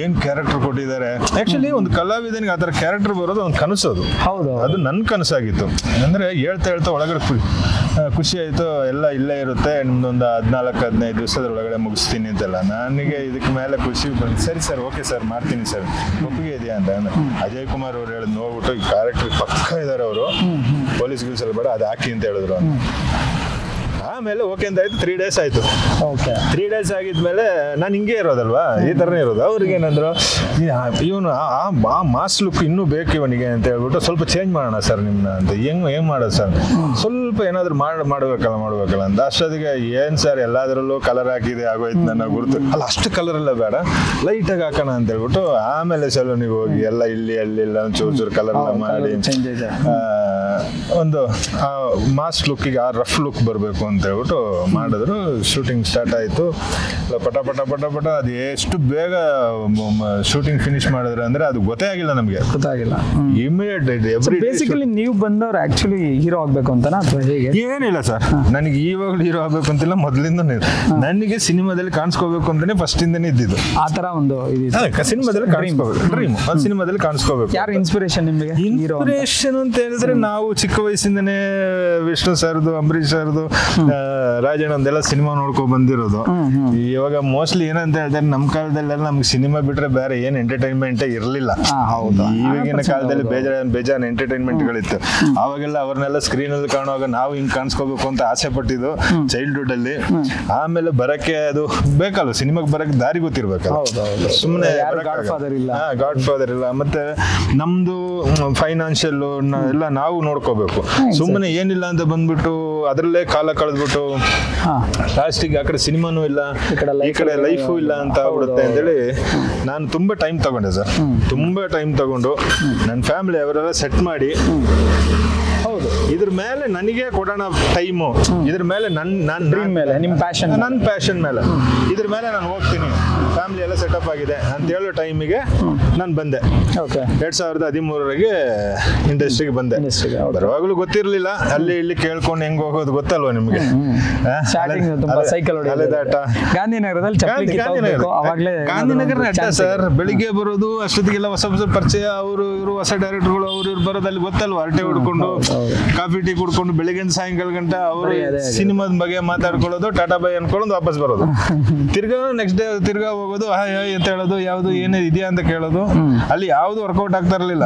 ಏನು ಕ್ಯಾರೆಕ್ಟರ್ ಕೊಟ್ಟಿದ್ದಾರೆ. ಆ್ಯಕ್ಚುಲಿ ಒಂದು ಕಲಾವಿದನಿಗೆ ಆ ಥರ ಕ್ಯಾರೆಕ್ಟರ್ ಬರೋದು ಒಂದು ಕನಸೋದು. ಹೌದು, ಅದು ನನ್ನ ಕನಸಾಗಿತ್ತು. ಅಂದರೆ ಹೇಳ್ತಾ ಒಳಗಡೆ ಖುಷಿ ಆಯಿತು. ಎಲ್ಲ ಇಲ್ಲೇ ಇರುತ್ತೆ, ನಿಮ್ದೊಂದು 14-15 ದಿವಸದೊಳಗಡೆ ಮುಗಿಸ್ತೀನಿ ಅಂತೆಲ್ಲ. ನನಗೆ ಇದಕ್ಕೆ ಮೇಲೆ ಖುಷಿ ಬಂದು, ಸರಿ ಸರ್ ಓಕೆ ಸರ್ ಮಾಡ್ತೀನಿ ಸರ್, ಒಪ್ಪಿಗೆ ಇದೆಯಾ ಅಂತ. ಅಜಯ್ ಕುಮಾರ್ ಅವ್ರು ಹೇಳಿದ್ ನೋಡ್ಬಿಟ್ಟು ಈ ಕ್ಯಾರೆಕ್ಟರ್ ಪಕ್ಕ ಇದ್ದಾರೆ ಅವರು, ಪೊಲೀಸ್ ಗಿಲ್ಸಲ್ಲಿ ಬೇಡ ಅದು ಹಾಕಿ ಅಂತ ಹೇಳಿದ್ರು. ಆಮೇಲೆ ಓಕೆ ಅಂತ ಆಯ್ತು. 3 days ಆಯ್ತು. 3 days ಆಗಿದ್ಮೇಲೆ ನಾನು ಹಿಂಗೆ ಇರೋದಲ್ವಾ, ಈ ಥರನೇ ಇರೋದು. ಅವ್ರಿಗೆ ಏನಂದ್ರು, ಇವನು ಆ ಮಾಸ್ ಲುಕ್ ಇನ್ನೂ ಬೇಕು ಇವನಿಗೆ ಅಂತ ಹೇಳ್ಬಿಟ್ಟು ಸ್ವಲ್ಪ ಚೇಂಜ್ ಮಾಡೋಣ ಸರ್ ನಿಮ್ಮನ್ನ ಅಂತ. ಹೆಂಗೆ ಮಾಡೋದು ಸರ್, ಸ್ವಲ್ಪ ಏನಾದರೂ ಮಾಡ್ಬೇಕಲ್ಲ ಅಂತ. ಅಷ್ಟೊತ್ತಿಗೆ ಏನು ಸರ್ ಎಲ್ಲದರಲ್ಲೂ ಕಲರ್ ಹಾಕಿದೆ ಆಗೋಯ್ತು ನನ್ನ ಗುರುತು. ಅಲ್ಲ ಅಷ್ಟು ಕಲರ್ ಎಲ್ಲ ಬೇಡ, ಲೈಟಾಗಿ ಹಾಕೋಣ ಅಂತ ಹೇಳ್ಬಿಟ್ಟು ಆಮೇಲೆ ಸಲೂನಿಗೆ ಹೋಗಿ ಎಲ್ಲ ಇಲ್ಲಿ ಅಲ್ಲಿಲ್ಲ ಚೂರು ಕಲರ್ ಎಲ್ಲ ಮಾಡಿ ಒಂದು ಮಾಸ್ ಲುಕ್ಕಿಗೆ ಆ ರಫ್ ಲುಕ್ ಬರಬೇಕು ಅಂತ ಹೇಳ್ಬಿಟ್ಟು ಮಾಡಿದ್ರು. ಶೂಟಿಂಗ್ ಸ್ಟಾರ್ಟ್ ಆಯಿತು. ಪಟ ಅದು ಎಷ್ಟು ಬೇಗ ಶೂಟಿಂಗ್ ಫಿನಿಶ್ ಮಾಡಿದ್ರು ಅಂದ್ರೆ ಅದು ಗೊತ್ತೇ ಆಗಿಲ್ಲ ನಮಗೆ. ಇಮಿಡಿಯೇಟ್ ಬೇಸಿಕಲಿ ನೀವು ಬಂದವ್ರು ಆಕ್ಚುಲಿ ಹೀರೋ ಆಗ್ಬೇಕು ಅಂತನಾ ಅಥವಾ ಹೇಗೆ? ಏನಿಲ್ಲ ಸರ್, ನನಗೆ ಇವಾಗಲೂ ಹೀರೋ ಆಗ್ಬೇಕು ಅಂತಿಲ್ಲ, ಮೊದಲಿಂದ ನನಗೆ ಸಿನಿಮಾದಲ್ಲಿ ಕಾಣಿಸ್ಕೋಬೇಕು ಅಂತಾನೆ ಫಸ್ಟ್ ಇಂದನೇ ಇದ್ದಿದ್ದು. ಆ ತರ ಒಂದು ಸಿನಿಮಾದಲ್ಲಿ ಕಾಣಿಸ್ಕೋಬೇಕು ಡ್ರೀಮ್, ಸಿನಿಮಾದಲ್ಲಿ ಕಾಣಿಸ್ಕೋಬೇಕು. ಯಾರು ಇನ್ಸ್ಪಿರೇಷನ್ ನಿಮಗೆ? ಇನ್ಸ್ಪಿರೇಷನ್ ಅಂತ ಹೇಳಿದ್ರೆ ನಾವು ಚಿಕ್ಕ ವಯಸ್ಸಿಂದನೇ ವಿಷ್ಣು ಸರ್ದು, ಅಂಬರೀಷ್ ಸರ್ದು, ರಾಜಣ್ಣಂದೆಲ್ಲ ಸಿನಿಮಾ ನೋಡ್ಕೊಂಡ್ ಬಂದಿರೋದು. ಇವಾಗ ಮೋಸ್ಟ್ಲಿ ಏನಂತ ಹೇಳ್ತಾರೆ, ನಮ್ಮ ಕಾಲದಲ್ಲೆಲ್ಲ ನಮ್ಗೆ ಸಿನಿಮಾ ಬಿಟ್ರೆ ಬೇರೆ ಏನ್ ಎಂಟರ್ಟೈನ್ಮೆಂಟ್ ಇರ್ಲಿಲ್ಲ. ಈವಾಗಿನ ಕಾಲದಲ್ಲಿ ಬೇಜಾನ್ ಎಂಟರ್ಟೈನ್ಮೆಂಟ್ಗಳಿತ್ತು. ಅವಾಗೆಲ್ಲ ಅವ್ರನ್ನೆಲ್ಲ ಸ್ಕ್ರೀನ್ ಅಲ್ಲಿ ಕಾಣುವಾಗ ನಾವು ಹಿಂಗ್ ಕಾಣಿಸ್ಕೋಬೇಕು ಅಂತ ಆಸೆ ಪಟ್ಟಿದ್ದು ಚೈಲ್ಡ್ಹುಡ್ ಅಲ್ಲಿ. ಆಮೇಲೆ ಬರಕ್ಕೆ ಅದು ಬೇಕಲ್ಲ, ಸಿನಿಮಾಗೆ ಬರಕ್ಕೆ ದಾರಿ ಗೊತ್ತಿರ್ಬೇಕಲ್ಲ. ಸುಮ್ಮನೆ ಗಾಡ್ ಫಾದರ್ ಇಲ್ಲ, ಮತ್ತೆ ನಮ್ದು ಫೈನಾನ್ಷಿಯಲ್ ಎಲ್ಲ ನಾವು ನೋಡ್ಕೋಬೇಕು. ಸುಮ್ಮನೆ ಏನಿಲ್ಲ ಅಂತ ಬಂದ್ಬಿಟ್ಟು ಅದ್ರಲ್ಲೇ ಕಾಲ ಕಳೆದ್ಬಿಟ್ಟು ಲಾಸ್ಟಿಗೆ ಆ ಕಡೆ ಸಿನಿಮಾನೂ ಇಲ್ಲ, ಈ ಕಡೆ ಲೈಫು ಇಲ್ಲ ಅಂತ ಆಗ್ಬಿಡುತ್ತೆ ಅಂತೇಳಿ ನಾನು ತುಂಬಾ ಟೈಮ್ ತಗೊಂಡೆ ಸರ್. ತುಂಬಾ ಟೈಮ್ ತಗೊಂಡು ನನ್ನ ಫ್ಯಾಮಿಲಿ ಅವರೆಲ್ಲ ಸೆಟ್ ಮಾಡಿ, ಹೌದು ಇದ್ರ ಮೇಲೆ ನನಗೆ ಕೊಡೋಣ ಟೈಮು, ಇದ್ರ ಮೇಲೆ ನನ್ನ ಪ್ಯಾಷನ್ ಮೇಲೆ ಇದ್ರ ಮೇಲೆ ನಾನು ಹೋಗ್ತೀನಿ, ಫ್ಯಾಮಿಲಿ ಎಲ್ಲ ಸೆಟಪ್ ಆಗಿದೆ ಅಂತ ಹೇಳೋ ಟೈಮಿಗೆ ನಾನು ಬಂದೆ. 2013 ಇಂಡಸ್ಟ್ರಿಗೆ ಬಂದೆ. ಬರುವಾಗಲೂ ಗೊತ್ತಿರ್ಲಿಲ್ಲ, ಅಲ್ಲಿ ಇಲ್ಲಿ ಕೇಳ್ಕೊಂಡು ಹೆಂಗ್ ಹೋಗೋದು ಗೊತ್ತಲ್ವಾ ನಿಮ್ಗೆ. ಗಾಂಧಿನಗರ ಅಡ್ಡ ಸರ್, ಬೆಳಿಗ್ಗೆ ಬರೋದು ಅಷ್ಟೊತ್ತಿಗೆಲ್ಲ ಹೊಸ ಪರಿಚಯ, ಅವರು ಇವರು ಹೊಸ ಡೈರೆಕ್ಟರ್ಗಳು ಅವ್ರು ಇವ್ರು ಬರೋದು ಅಲ್ಲಿ ಗೊತ್ತಲ್ವಾ. ಅರಟೆ ಹೊಡ್ಕೊಂಡು ಕಾಫಿ ಟೀ ಕುಡ್ಕೊಂಡು ಬೆಳಿಗ್ಗೆ ಸಾಯಂಕಾಲ ಗಂಟ ಅವರು ಸಿನಿಮಾದ ಬಗ್ಗೆ ಮಾತಾಡ್ಕೊಳ್ಳೋದು, ಟಾಟಾ ಬೈ ಅನ್ಕೊಳ್ಳೋದು, ವಾಪಸ್ ಬರೋದು. ತಿರ್ಗಾ ನೆಕ್ಸ್ಟ್ ಡೇ ತಿರ್ಗಾ ಹೋಗೋದು, ಹಾಯ್ ಅಂತ ಹೇಳೋದು, ಯಾವ್ದು ಏನೇ ಇದೆಯಾ ಅಂತ ಕೇಳೋದು. ಅಲ್ಲಿ ಯಾವ್ದು ವರ್ಕೌಟ್ ಆಗ್ತಾ ಇರಲಿಲ್ಲ.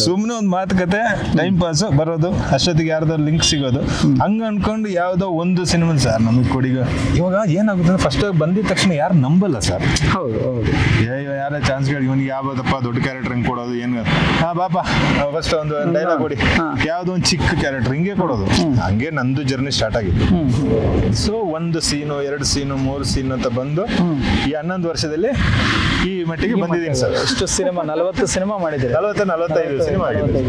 ಸುಮ್ಮನೆ ಒಂದು ಮಾತುಕತೆ, ಟೈಮ್ ಪಾಸ್, ಬರೋದು, ಅಷ್ಟೊತ್ತಿಗೆ ಯಾರ್ದಾದ್ರು ಲಿಂಕ್ ಸಿಗೋದು. ಹಂಗ ಅನ್ಕೊಂಡು ಯಾವ್ದೋ ಒಂದು ಸಿನಿಮಾ ಸರ್ ನಮಗೆ ಕೊಡಿಗ. ಇವಾಗ ಏನಾಗುತ್ತೆ ಫಸ್ಟ್ ಬಂದಿದ ತಕ್ಷಣ ಯಾರು ನಂಬಲ್ಲ ಸರ್. ಹೌದು ಯಾರೇ ಚಾನ್ಸ್ಗಳು, ಇವನಿಗೆ ಯಾವ್ದಪ್ಪ ದೊಡ್ಡ ಕ್ಯಾರೆಕ್ಟರ್ ಹಿಂಗೆ ಕೊಡೋದು, ಏನು ಬಾಪ ಫಸ್ಟ್ ಒಂದು ಡೈಲಾಗ್ ಕೊಡಿ, ಯಾವ್ದೋ ಒಂದು ಚಿಕ್ಕ ಕ್ಯಾರೆಕ್ಟರ್ ಹಿಂಗೆ ಕೊಡೋದು. ಹಂಗೆ ನಂದು ಜರ್ನಿ ಸ್ಟಾರ್ಟ್ ಆಗಿತ್ತು. ಸೊ 1 ಸೀನು 2 ಸೀನು 3 ಸೀನು ಅಂತ ಬಂದು ಈ 11 ವರ್ಷದಲ್ಲಿ ಈ ಮಟ್ಟಿಗೆ ಬಂದಿದ್ದೀನಿ ಸರ್. ಎಷ್ಟು ಸಿನಿಮಾ 40 ಸಿನಿಮಾ ಮಾಡಿದ್ದೀರಿ? 45 ಸಿನಿಮಾ ಆಗಿದೆ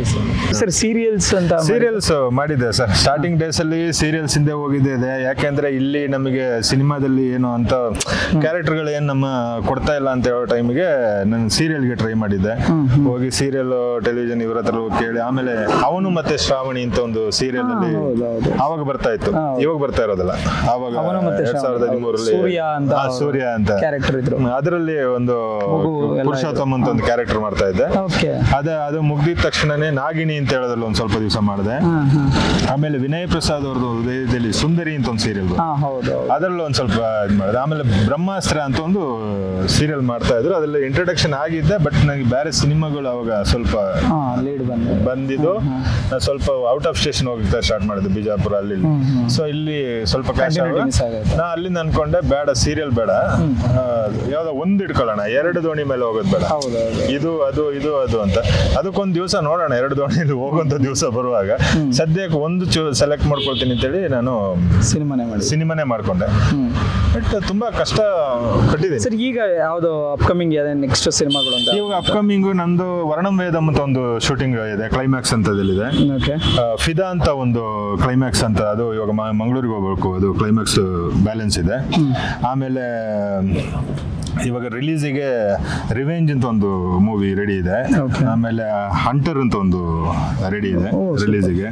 ಸರ್. ಸೀರಿಯಲ್ಸ್ ಅಂತ ಸೀರಿಯಲ್ಸ್ ಮಾಡಿದ್ದೆ ಸರ್. ಸ್ಟಾರ್ಟಿಂಗ್ ಡೇಸ್ ಅಲ್ಲಿ ಸೀರಿಯಲ್ಸ್ ಹಿಂದೆ ಹೋಗಿದ್ದೆ. ಯಾಕೆಂದ್ರೆ ಇಲ್ಲಿ ನಮಗೆ ಸಿನಿಮಾದಲ್ಲಿ ಏನು ಅಂತ ಕ್ಯಾರೆಕ್ಟರ್ಗಳು ಏನು ನಮ್ಮ ಕೊಡ್ತಾ ಇಲ್ಲ ಅಂತ ಹೇಳೋ ಟೈಮಿಗೆ ನಾನು ಸೀರಿಯಲ್ಗೆ ಟ್ರೈ ಮಾಡಿದ್ದೆ. ಹೋಗಿ ಸೀರಿಯಲ್ ಟೆಲಿವಿಷನ್ ಇವರ ಹತ್ರ ಕೇಳಿ ಆಮೇಲೆ ಅವನು ಮತ್ತೆ ಶ್ರಾವಣಿ ಅಂತ ಒಂದು ಸೀರಿಯಲ್ ಅಲ್ಲಿ ಆವಾಗ ಬರ್ತಾ ಇತ್ತು, ಇವಾಗ ಬರ್ತಾ ಇರೋದಲ್ಲ. ಆವಾಗ 2013 ಸೂರ್ಯ ಅಂತ ಕ್ಯಾರೆಕ್ಟರ್ ಇದ್ರು. ಅದರಲ್ಲಿ ಒಂದು ಪುರುಷೋತ್ತಮ್ ಅಂತ ಒಂದು ಕ್ಯಾರೆಕ್ಟರ್ ಮಾಡ್ತಾ ಇದ್ದೆ. ಅದು ಮುಗ್ದಿದ ತಕ್ಷಣನೇ ನಾಗಿನಿ ಅಂತ ಹೇಳೋದ್ರಲ್ಲಿ ಒಂದ್ ಸ್ವಲ್ಪ ದಿವಸ ಮಾಡಿದೆ. ಆಮೇಲೆ ವಿನಯ್ ಪ್ರಸಾದ್ ಅವ್ರದ್ದು ಉದಯದಲ್ಲಿ ಸುಂದರಿ ಅಂತ ಒಂದು ಸೀರಿಯಲ್, ಅದರಲ್ಲಿ ಒಂದ್ ಸ್ವಲ್ಪ ಇದು ಮಾಡಿದೆ. ಆಮೇಲೆ ಬ್ರಹ್ಮಾಸ್ತ್ರ ಅಂತ ಒಂದು ಸೀರಿಯಲ್ ಮಾಡ್ತಾ ಇದ್ರು. ಅದ್ರಲ್ಲಿ ಇಂಟ್ರೊಡಕ್ಷನ್ ಆಗಿದ್ದೆ, ಬಟ್ ನನಗೆ ಬೇರೆ ಸಿನಿಮಾಗಳು ಅವಾಗ ಸ್ವಲ್ಪ ಬಂದಿದ್ದು. ಸ್ವಲ್ಪ ಔಟ್ ಆಫ್ ಸ್ಟೇಷನ್ ಹೋಗ್ತಾ ಸ್ಟಾರ್ಟ್ ಮಾಡಿದೆ, ಬಿಜಾಪುರ ಅಲ್ಲಿ. ಸೊ ಇಲ್ಲಿ ಸ್ವಲ್ಪ ಕ್ಲಾಶ್ ನಾ ಅಲ್ಲಿಂದ ಅನ್ಕೊಂಡೆ ಬೇಡ ಸೀರಿಯಲ್ ಬೇಡ, ಯಾವ್ದೋ ಒಂದ್ ಇಟ್ಕೊಳ್ಳೋಣ, 2 ದೋಣಿ ಮೇಲೆ ಹೋಗೋದು ಬೇಡ, ಇದು ಅದು ಅಂತ. ಅದಕ್ಕೊಂದ್ ದಿವಸ ನೋಡೋಣ, 2 ದೋಣಿಯಲ್ಲಿ ಹೋಗುವಂತ ದಿವಸ ಬರುವಾಗ ಸದ್ಯಕ್ಕೆ ಒಂದು ಸೆಲೆಕ್ಟ್ ಮಾಡ್ಕೊಳ್ತೀನಿ ಅಂತೇಳಿ ನಾನು ಸಿನಿಮಾನೇ ಮಾಡ್ಕೊಂಡೆ. ಬಟ್ ತುಂಬಾ ಕಷ್ಟ ಪಟ್ಟಿದ್ದೀನಿ ಸರ್. ಈಗ ಯಾವ್ದು ಅಪ್ಕಮಿಂಗ್ ನೆಕ್ಸ್ಟ್ ಸಿನಿಮಾಗಳು ಅಂತ? ಇವಾಗ ಅಪ್ಕಮಿಂಗ್ ನಂದು ವರ್ಣಂ ವೇದಂ ಅಂತ ಒಂದು ಶೂಟಿಂಗ್ ಇದೆ, ಕ್ಲೈಮ್ಯಾಕ್ಸ್ ಅಂತದಿದೆ. ಫಿದಾ ಅಂತ ಒಂದು ಕ್ಲೈಮ್ಯಾಕ್ಸ್ ಅಂತ, ಅದು ಇವಾಗ ಮಂಗಳೂರಿಗೆ ಹೋಗ್ಬೇಕು, ಅದು ಕ್ಲೈಮ್ಯಾಕ್ಸ್ ಬ್ಯಾಲೆನ್ಸ್ ಇದೆ. ಆಮೇಲೆ ಇವಾಗ ರಿಲೀಸಿಗೆ ರಿವೆಂಜ್ ಅಂತ ಒಂದು ಮೂವಿ ರೆಡಿ ಇದೆ. ಆಮೇಲೆ ಹಂಟರ್ ಅಂತ ಒಂದು ರೆಡಿ ಇದೆ ರಿಲೀಸಿಗೆ.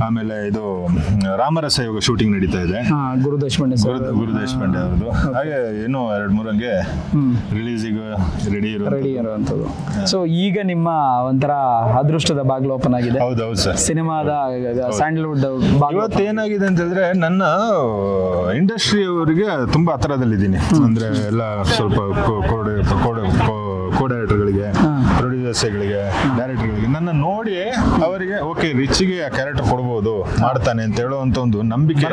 ಆಮೇಲೆ ಇದು ರಾಮರಸ ಇವಾಗ ಶೂಟಿಂಗ್ ನಡೀತಾ ಇದೆ, ಗುರು ದೇಶಪಾಂಡೆ ಅವ್ರದ್ದು. ಹಾಗೆ ಇನ್ನೂ 2-3 ಹಂಗೆ ರಿಲೀಸಿಗೆ ರೆಡಿ ಇರುವಂತದ್ದು. ಸೊ ಈಗ ನಿಮ್ಮ ಒಂಥರ ಅದೃಷ್ಟದ ಬಾಗಿಲು ಓಪನ್ ಆಗಿದೆ. ಹೌದೌದು ಸರ್. ಸಿನಿಮಾದ ಸ್ಯಾಂಡಲ್ವುಡ್ ಇವತ್ತು ಏನಾಗಿದೆ ಅಂತ ಹೇಳಿದ್ರೆ, ನನ್ನ ಇಂಡಸ್ಟ್ರಿ ಅವರಿಗೆ ತುಂಬಾ ಹತ್ತಿರದಲ್ಲಿದ್ದೀನಿ. ಅಂದ್ರೆ ಎಲ್ಲ ಸ್ವಲ್ಪ ಕೋ ಡೈರೆಕ್ಟರ್ಗಳಿಗೆ, ಪ್ರೊಡ್ಯೂಸರ್ಸ್ಗಳಿಗೆ, ಡೈರೆಕ್ಟರ್ಗಳಿಗೆ ನನ್ನ ನೋಡಿ ಅವರಿಗೆ ಓಕೆ ರಿಚ್ಗೆ ಆ ಕ್ಯಾರೆಕ್ಟರ್ ಕೊಡ್ಬೋದು, ಮಾಡ್ತಾನೆ ಅಂತ ಹೇಳುವಂತ ಒಂದು ನಂಬಿಕೆ,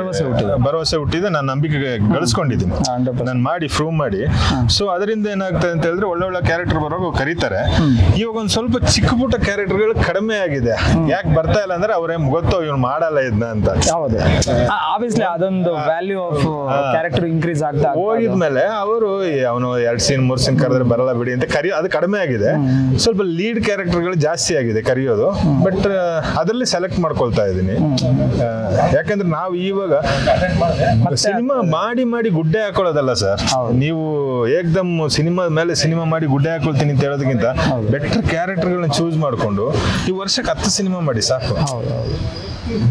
ಭರವಸೆ ಹುಟ್ಟಿದೆ. ನಾನು ನಂಬಿಕೆ ಗಳಿಸ್ಕೊಂಡಿದ್ದೀನಿ, ನಾನು ಮಾಡಿ ಪ್ರೂವ್ ಮಾಡಿ. ಸೊ ಅದರಿಂದ ಏನಾಗ್ತದೆ ಅಂತ ಹೇಳಿದ್ರೆ, ಒಳ್ಳೆ ಕ್ಯಾರೆಕ್ಟರ್ ಬರೋವಾಗ ಕರೀತಾರೆ. ಇವಾಗ ಒಂದ್ ಸ್ವಲ್ಪ ಚಿಕ್ಕ ಪುಟ್ಟ ಕ್ಯಾರೆಕ್ಟರ್ಗಳು ಕಡಿಮೆ ಆಗಿದೆ. ಯಾಕೆ ಬರ್ತಾ ಇಲ್ಲ ಅಂದ್ರೆ ಅವ್ರೇ ಗೊತ್ತೋ ಇವ್ನು ಮಾಡಲ್ಲ ಇದನ್ನ ಅಂತ. ಆಬ್ವಿಯಸ್ಲಿ ಅದೊಂದು ವ್ಯಾಲ್ಯೂ ಆಫ್ ಕ್ಯಾರೆಕ್ಟರ್ ಇನ್ಕ್ರೀಸ್ ಆಗ್ತಾ ಹೋಗಿದ್ಮೇಲೆ ಅವರು ಅವನು 2 ಸೀನ್ 3 ಸೀನ್ ಕರೆದ್ರೆ ಬರಲ್ಲ ಬಿಡಿ ಅಂತ ಅದು ಕಡಿಮೆ ಆಗಿದೆ. ಸ್ವಲ್ಪ ಲೀಡ್ ಕ್ಯಾರೆಕ್ಟರ್ಗಳು ಜಾಸ್ತಿ ಆಗಿದೆ ಕರೆಯೋದು. ಬಟ್ ಅದರಲ್ಲಿ ಸೆಲೆಕ್ಟ್ ಮಾಡ್ಕೊಳ್ತಾ ಇದ್ದೀನಿ. ಯಾಕಂದ್ರೆ ನಾವು ಇವಾಗ ಸಿನಿಮಾ ಮಾಡಿ ಗುಡ್ಡೆ ಹಾಕೊಳ್ಳೋದಲ್ಲ ಸರ್. ನೀವು ಏಕ್ದಮ್ ಸಿನಿಮಾ ಮೇಲೆ ಸಿನಿಮಾ ಮಾಡಿ ಗುಡ್ಡೆ ಹಾಕೊಳ್ತೀನಿ ಅಂತ ಹೇಳೋದಕ್ಕಿಂತ ಬೆಟರ್ ಕ್ಯಾರೆಕ್ಟರ್ಗಳನ್ನ ಚೂಸ್ ಮಾಡ್ಕೊಂಡು ಈ ವರ್ಷಕ್ಕೆ 10 ಸಿನಿಮಾ ಮಾಡಿ ಸಾಕು.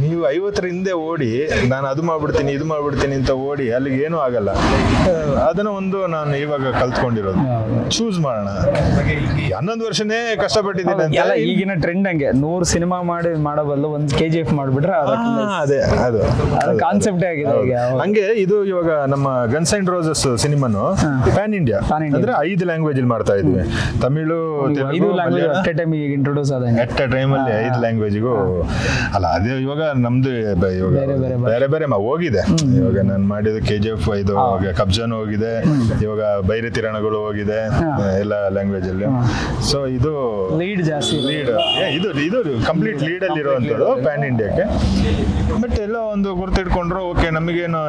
ನೀವು 50 ಹಿಂದೆ ಓಡಿ ನಾನು ಅದು ಮಾಡ್ಬಿಡ್ತೀನಿ ಇದು ಮಾಡ್ಬಿಡ್ತೀನಿ ಅಂತ ಓಡಿ ಅಲ್ಲಿಗೆ ಏನೂ ಆಗಲ್ಲ. ಅದನ್ನ ಒಂದು ನಾನು ಇವಾಗ ಕಲ್ತ್ಕೊಂಡಿರೋದು, ಚೂಸ್ ಮಾಡೋಣ. 11 ವರ್ಷನೇ ಕಷ್ಟಪಟ್ಟಿದ್ದೀನಿ. ಈಗಿನ ಟ್ರೆಂಡ್ ಹಂಗೆ 100 ಸಿನಿಮಾ ಮಾಡೋ ಬದಲು ಒಂದು KGF ಮಾಡ್ಬಿಟ್ರೆ ಅದೇ ಅದು ಕಾನ್ಸೆಪ್ಟೇ ಆಗಿದೆ. ಹಂಗೆ ಇದು ಇವಾಗ ನಮ್ಮ ಗನ್ಸ್ ಅಂಡ್ ರೋಸಸ್ ಸಿನಿಮಾನು ಪ್ಯಾನ್ ಇಂಡಿಯಾ ಅಂದ್ರೆ 5 ಲ್ಯಾಂಗ್ವೇಜ್ ಅಲ್ಲಿ ಮಾಡ್ತಾ ಇದ್ವಿ. ತಮಿಳು, ಇಂಟ್ರೊಡ್ಯೂಸ್ ಆದ ಎಟ್ ಎ ಟೈಮ್ ಅಲ್ಲಿ 5 ಲ್ಯಾಂಗ್ವೇಜ್ಗೂ ಅಲ್ಲ. ಅದೇ ಇವಾಗ ನಮ್ದು ಇವಾಗ ಬೇರೆ ಹೋಗಿದೆ. ಇವಾಗ ನಾನು ಮಾಡಿದ KGF, ಇದು ಕಬ್ಜಾನು ಹೋಗಿದೆ, ಇವಾಗ ಬೈರೆ ತಿರಣಗಳು ಹೋಗಿದೆ ಎಲ್ಲ ಲ್ಯಾಂಗ್ವೇಜ್ ಅಲ್ಲಿ. ಸೊ ಇದು ಲೀಡ್ ಜಾಸ್ತಿ, ಇದು ಕಂಪ್ಲೀಟ್ ಲೀಡ್ ಅಲ್ಲಿ ಇರುವಂತದ್ದು ಪ್ಯಾನ್ ಇಂಡಿಯಾಕ್ಕೆ. ಬಟ್ ಎಲ್ಲ ಒಂದು ಗುರ್ತಿಟ್ಕೊಂಡ್ರು ಓಕೆ, ನಮಗೇನು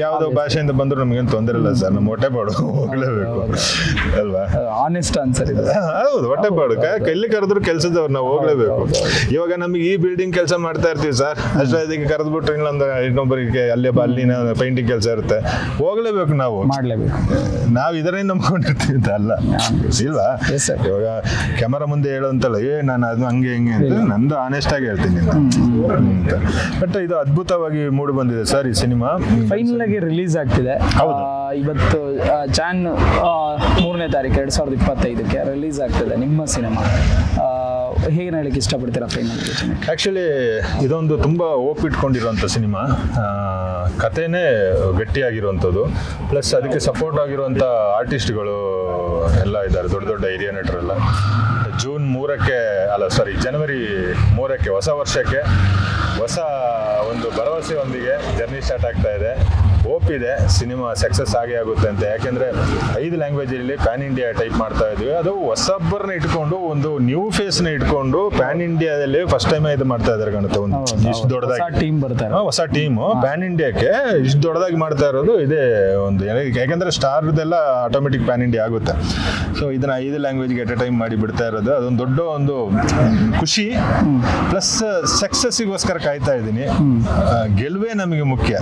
ಯಾವ್ದೋ ಭಾಷೆಯಿಂದ ಬಂದ್ರು ನಮಗೇನು ತೊಂದರೆ ಇಲ್ಲ ಸರ್. ನಮ್ಮ ಹೊಟ್ಟೆಪಾಡು ಹೋಗ್ಲೇಬೇಕು ಅಲ್ವಾ? ಆನೆಸ್ಟ್ ಆನ್ಸರ್ ಇದು. ಹೌದು, ಹೊಟ್ಟೆಪಾಡು. ಎಲ್ಲಿ ಕರೆದ್ರು ಕೆಲಸದವ್ರು ನಾವು ಹೋಗ್ಲೇಬೇಕು. ಇವಾಗ ನಮಗೆ ಈ ಬಿಲ್ಡಿಂಗ್ ಕೆಲಸ ಮಾಡ್ತಾ ಇರ್ತೀವಿ ಸರ್, ಅಷ್ಟೊತ್ತಿಗೆ ಕರೆದ್ಬಿಟ್ರೆ ಇನ್ನೊಬ್ಬರಿಗೆ ಅಲ್ಲೇ ಅಲ್ಲಿನ ಪೇಂಟಿಂಗ್ ಕೆಲಸ ಇರುತ್ತೆ, ಹೋಗ್ಲೇಬೇಕು, ನಾವು ಮಾಡ್ಲೇಬೇಕು. ನಾವು ಇದನ್ನೇ ನಂಬ್ಕೊಂಡಿರ್ತೀವಿ ಅಂತ ಅಲ್ಲ ಇಲ್ವಾ? ಇವಾಗ ಕ್ಯಾಮರಾ ಮುಂದೆ ಹೇಳುವಂತಲ್ಲ ನಾನು ಅದು ಹಂಗೆ ಹೆಂಗೆ ಅಂತ ನಂದು ಆನೆಸ್ಟ್ ಆಗಿ ಹೇಳ್ತೀನಿ. ಬಟ್ ಇದು ಅದ್ಭುತವಾಗಿ ಮೂಡಿ ಬಂದಿದೆ ಸರ್ ಈ ಸಿನಿಮಾ. ಫೈನಲ್ ಆಗಿ ರಿಲೀಸ್ ಆಗ್ತಿದೆ ಇವತ್ತು ಜಾನ್ 3ನೇ ತಾರೀಕು 2025ಕ್ಕೆ ರಿಲೀಸ್ ಆಗ್ತಿದೆ ನಿಮ್ಮ ಸಿನಿಮಾ. ಹೇಗೆ ಹೇಳಕ್ಕೆ ಇಷ್ಟಪಡ್ತೀರಾ ಫೈನಲ್? ಆ್ಯಕ್ಚುಲಿ ಇದೊಂದು ತುಂಬ ಹೋಪ್ ಇಟ್ಕೊಂಡಿರುವಂಥ ಸಿನಿಮಾ. ಕಥೆನೇ ಗಟ್ಟಿಯಾಗಿರುವಂಥದ್ದು, ಪ್ಲಸ್ ಅದಕ್ಕೆ ಸಪೋರ್ಟ್ ಆಗಿರುವಂಥ ಆರ್ಟಿಸ್ಟ್ಗಳು ಎಲ್ಲ ಇದ್ದಾರೆ, ದೊಡ್ಡ ಹಿರಿಯ ನಟರೆಲ್ಲ. ಜೂನ್ 3ಕ್ಕೆ ಜನವರಿ 3ಕ್ಕೆ ಹೊಸ ವರ್ಷಕ್ಕೆ ಹೊಸ ಒಂದು ಭರವಸೆಯೊಂದಿಗೆ ಜರ್ನಿ ಸ್ಟಾರ್ಟ್ ಆಗ್ತಾ ಇದೆ. ಹೋಪ್ ಇದೆ ಸಿನಿಮಾ ಸಕ್ಸಸ್ ಆಗೇ ಆಗುತ್ತೆ ಅಂತ. ಯಾಕೆಂದ್ರೆ 5 ಲ್ಯಾಂಗ್ವೇಜಲ್ಲಿ ಪ್ಯಾನ್ ಇಂಡಿಯಾ ಟೈಪ್ ಮಾಡ್ತಾ ಇದ್ವಿ. ಅದು ಹೊಸಬ್ಬರನ್ನ ಇಟ್ಕೊಂಡು ಒಂದು ನ್ಯೂ ಫೇಸ್ನ ಇಟ್ಕೊಂಡು ಪ್ಯಾನ್ ಇಂಡಿಯಾದಲ್ಲಿ ಫಸ್ಟ್ ಟೈಮ್ ಇದು ಮಾಡ್ತಾ ಇದ್ದಾರೆ ಕಾಣುತ್ತೆ. ಒಂದು ಇಷ್ಟು ದೊಡ್ಡದಾಗಿ ಟೀಮ್ ಬರ್ತಾರೆ, ಹೊಸ ಟೀಮ್ ಪ್ಯಾನ್ ಇಂಡಿಯಾಕ್ಕೆ ಇಷ್ಟು ದೊಡ್ಡದಾಗಿ ಮಾಡ್ತಾ ಇರೋದು ಇದೇ ಒಂದು. ಯಾಕೆಂದ್ರೆ ಸ್ಟಾರ್ದೆಲ್ಲ ಆಟೋಮೆಟಿಕ್ ಪ್ಯಾನ್ ಇಂಡಿಯಾ ಆಗುತ್ತೆ. ಸೊ ಇದನ್ನ 5 ಲ್ಯಾಂಗ್ವೇಜ್ಗೆ ಎಟ್ ಎ ಟೈಮ್ ಮಾಡಿ ಬಿಡ್ತಾ ಇರೋದು ಅದೊಂದು ದೊಡ್ಡ ಒಂದು ಖುಷಿ. ಪ್ಲಸ್ ಸಕ್ಸಸ್ಸಿಗೋಸ್ಕರ ಕಾಯ್ತಾ ಇದ್ದೀನಿ. ಗೆಲುವೇ ನಮಗೆ ಮುಖ್ಯ,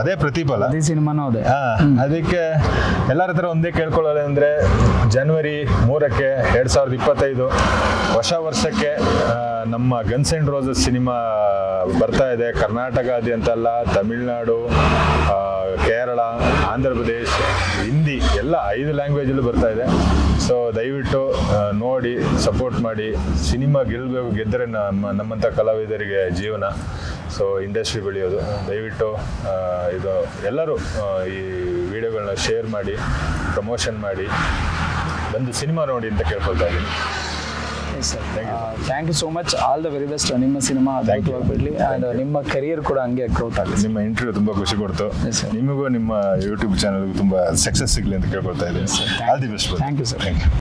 ಅದೇ ಪ್ರತಿಫಲ. ಸಿನಿಮಾನೂ ಅದೇ. ಅದಕ್ಕೆ ಎಲ್ಲರ ಹತ್ರ ಒಂದೇ ಕೇಳ್ಕೊಳ್ಳೋದು ಅಂದ್ರೆ ಜನವರಿ 3ಕ್ಕೆ 2025 ಹೊಸ ವರ್ಷಕ್ಕೆ ನಮ್ಮ ಗನ್ಸ್ ಅಂಡ್ ರೋಸಸ್ ಸಿನಿಮಾ ಬರ್ತಾ ಇದೆ. ಕರ್ನಾಟಕಾದ್ಯಂತ ಅಲ್ಲ, ತಮಿಳ್ನಾಡು, ಕೇರಳ, ಆಂಧ್ರ ಪ್ರದೇಶ್, ಹಿಂದಿ ಎಲ್ಲ 5 ಲ್ಯಾಂಗ್ವೇಜಲ್ಲೂ ಬರ್ತಾ ಇದೆ. ಸೊ ದಯವಿಟ್ಟು ನೋಡಿ ಸಪೋರ್ಟ್ ಮಾಡಿ. ಸಿನಿಮಾ ಗೆದ್ದರೆ ನಮ್ಮಂಥ ಕಲಾವಿದರಿಗೆ ಜೀವನ. ಸೊ ಇಂಡಸ್ಟ್ರಿ ಬೆಳೆಯೋದು. ದಯವಿಟ್ಟು ಇದು ಎಲ್ಲರೂ ಈ ವಿಡಿಯೋಗಳನ್ನ ಶೇರ್ ಮಾಡಿ, ಪ್ರಮೋಷನ್ ಮಾಡಿ, ಬಂದು ಸಿನಿಮಾ ನೋಡಿ ಅಂತ ಕೇಳ್ಕೊಳ್ತಾ ಇದ್ದೀನಿ. Thank you so much. All the very best. ನಿಮ್ಮ ಸಿನಿಮಾ ಅದ್ಭುತವಾಗಿ ಬಿಡಲಿ ಆ್ಯಂಡ್ ನಿಮ್ಮ ಕರಿಯರ್ ಕೂಡ ಹಂಗೆ ಗ್ರೋತ್ ಆಗಲಿ. ನಿಮ್ಮ ಇಂಟರ್ವ್ಯೂ ತುಂಬ ಖುಷಿ ಕೊಡ್ತು. ನಿಮಗೂ ನಿಮ್ಮ ಯೂಟ್ಯೂಬ್ ಚಾನಲ್ಗೂ ತುಂಬ ಸಕ್ಸಸ್ ಸಿಗಲಿ ಅಂತ ಕೇಳ್ಕೊಳ್ತಾ ಇದ್ದೀನಿ. All the best. Thank you sir. Thank you.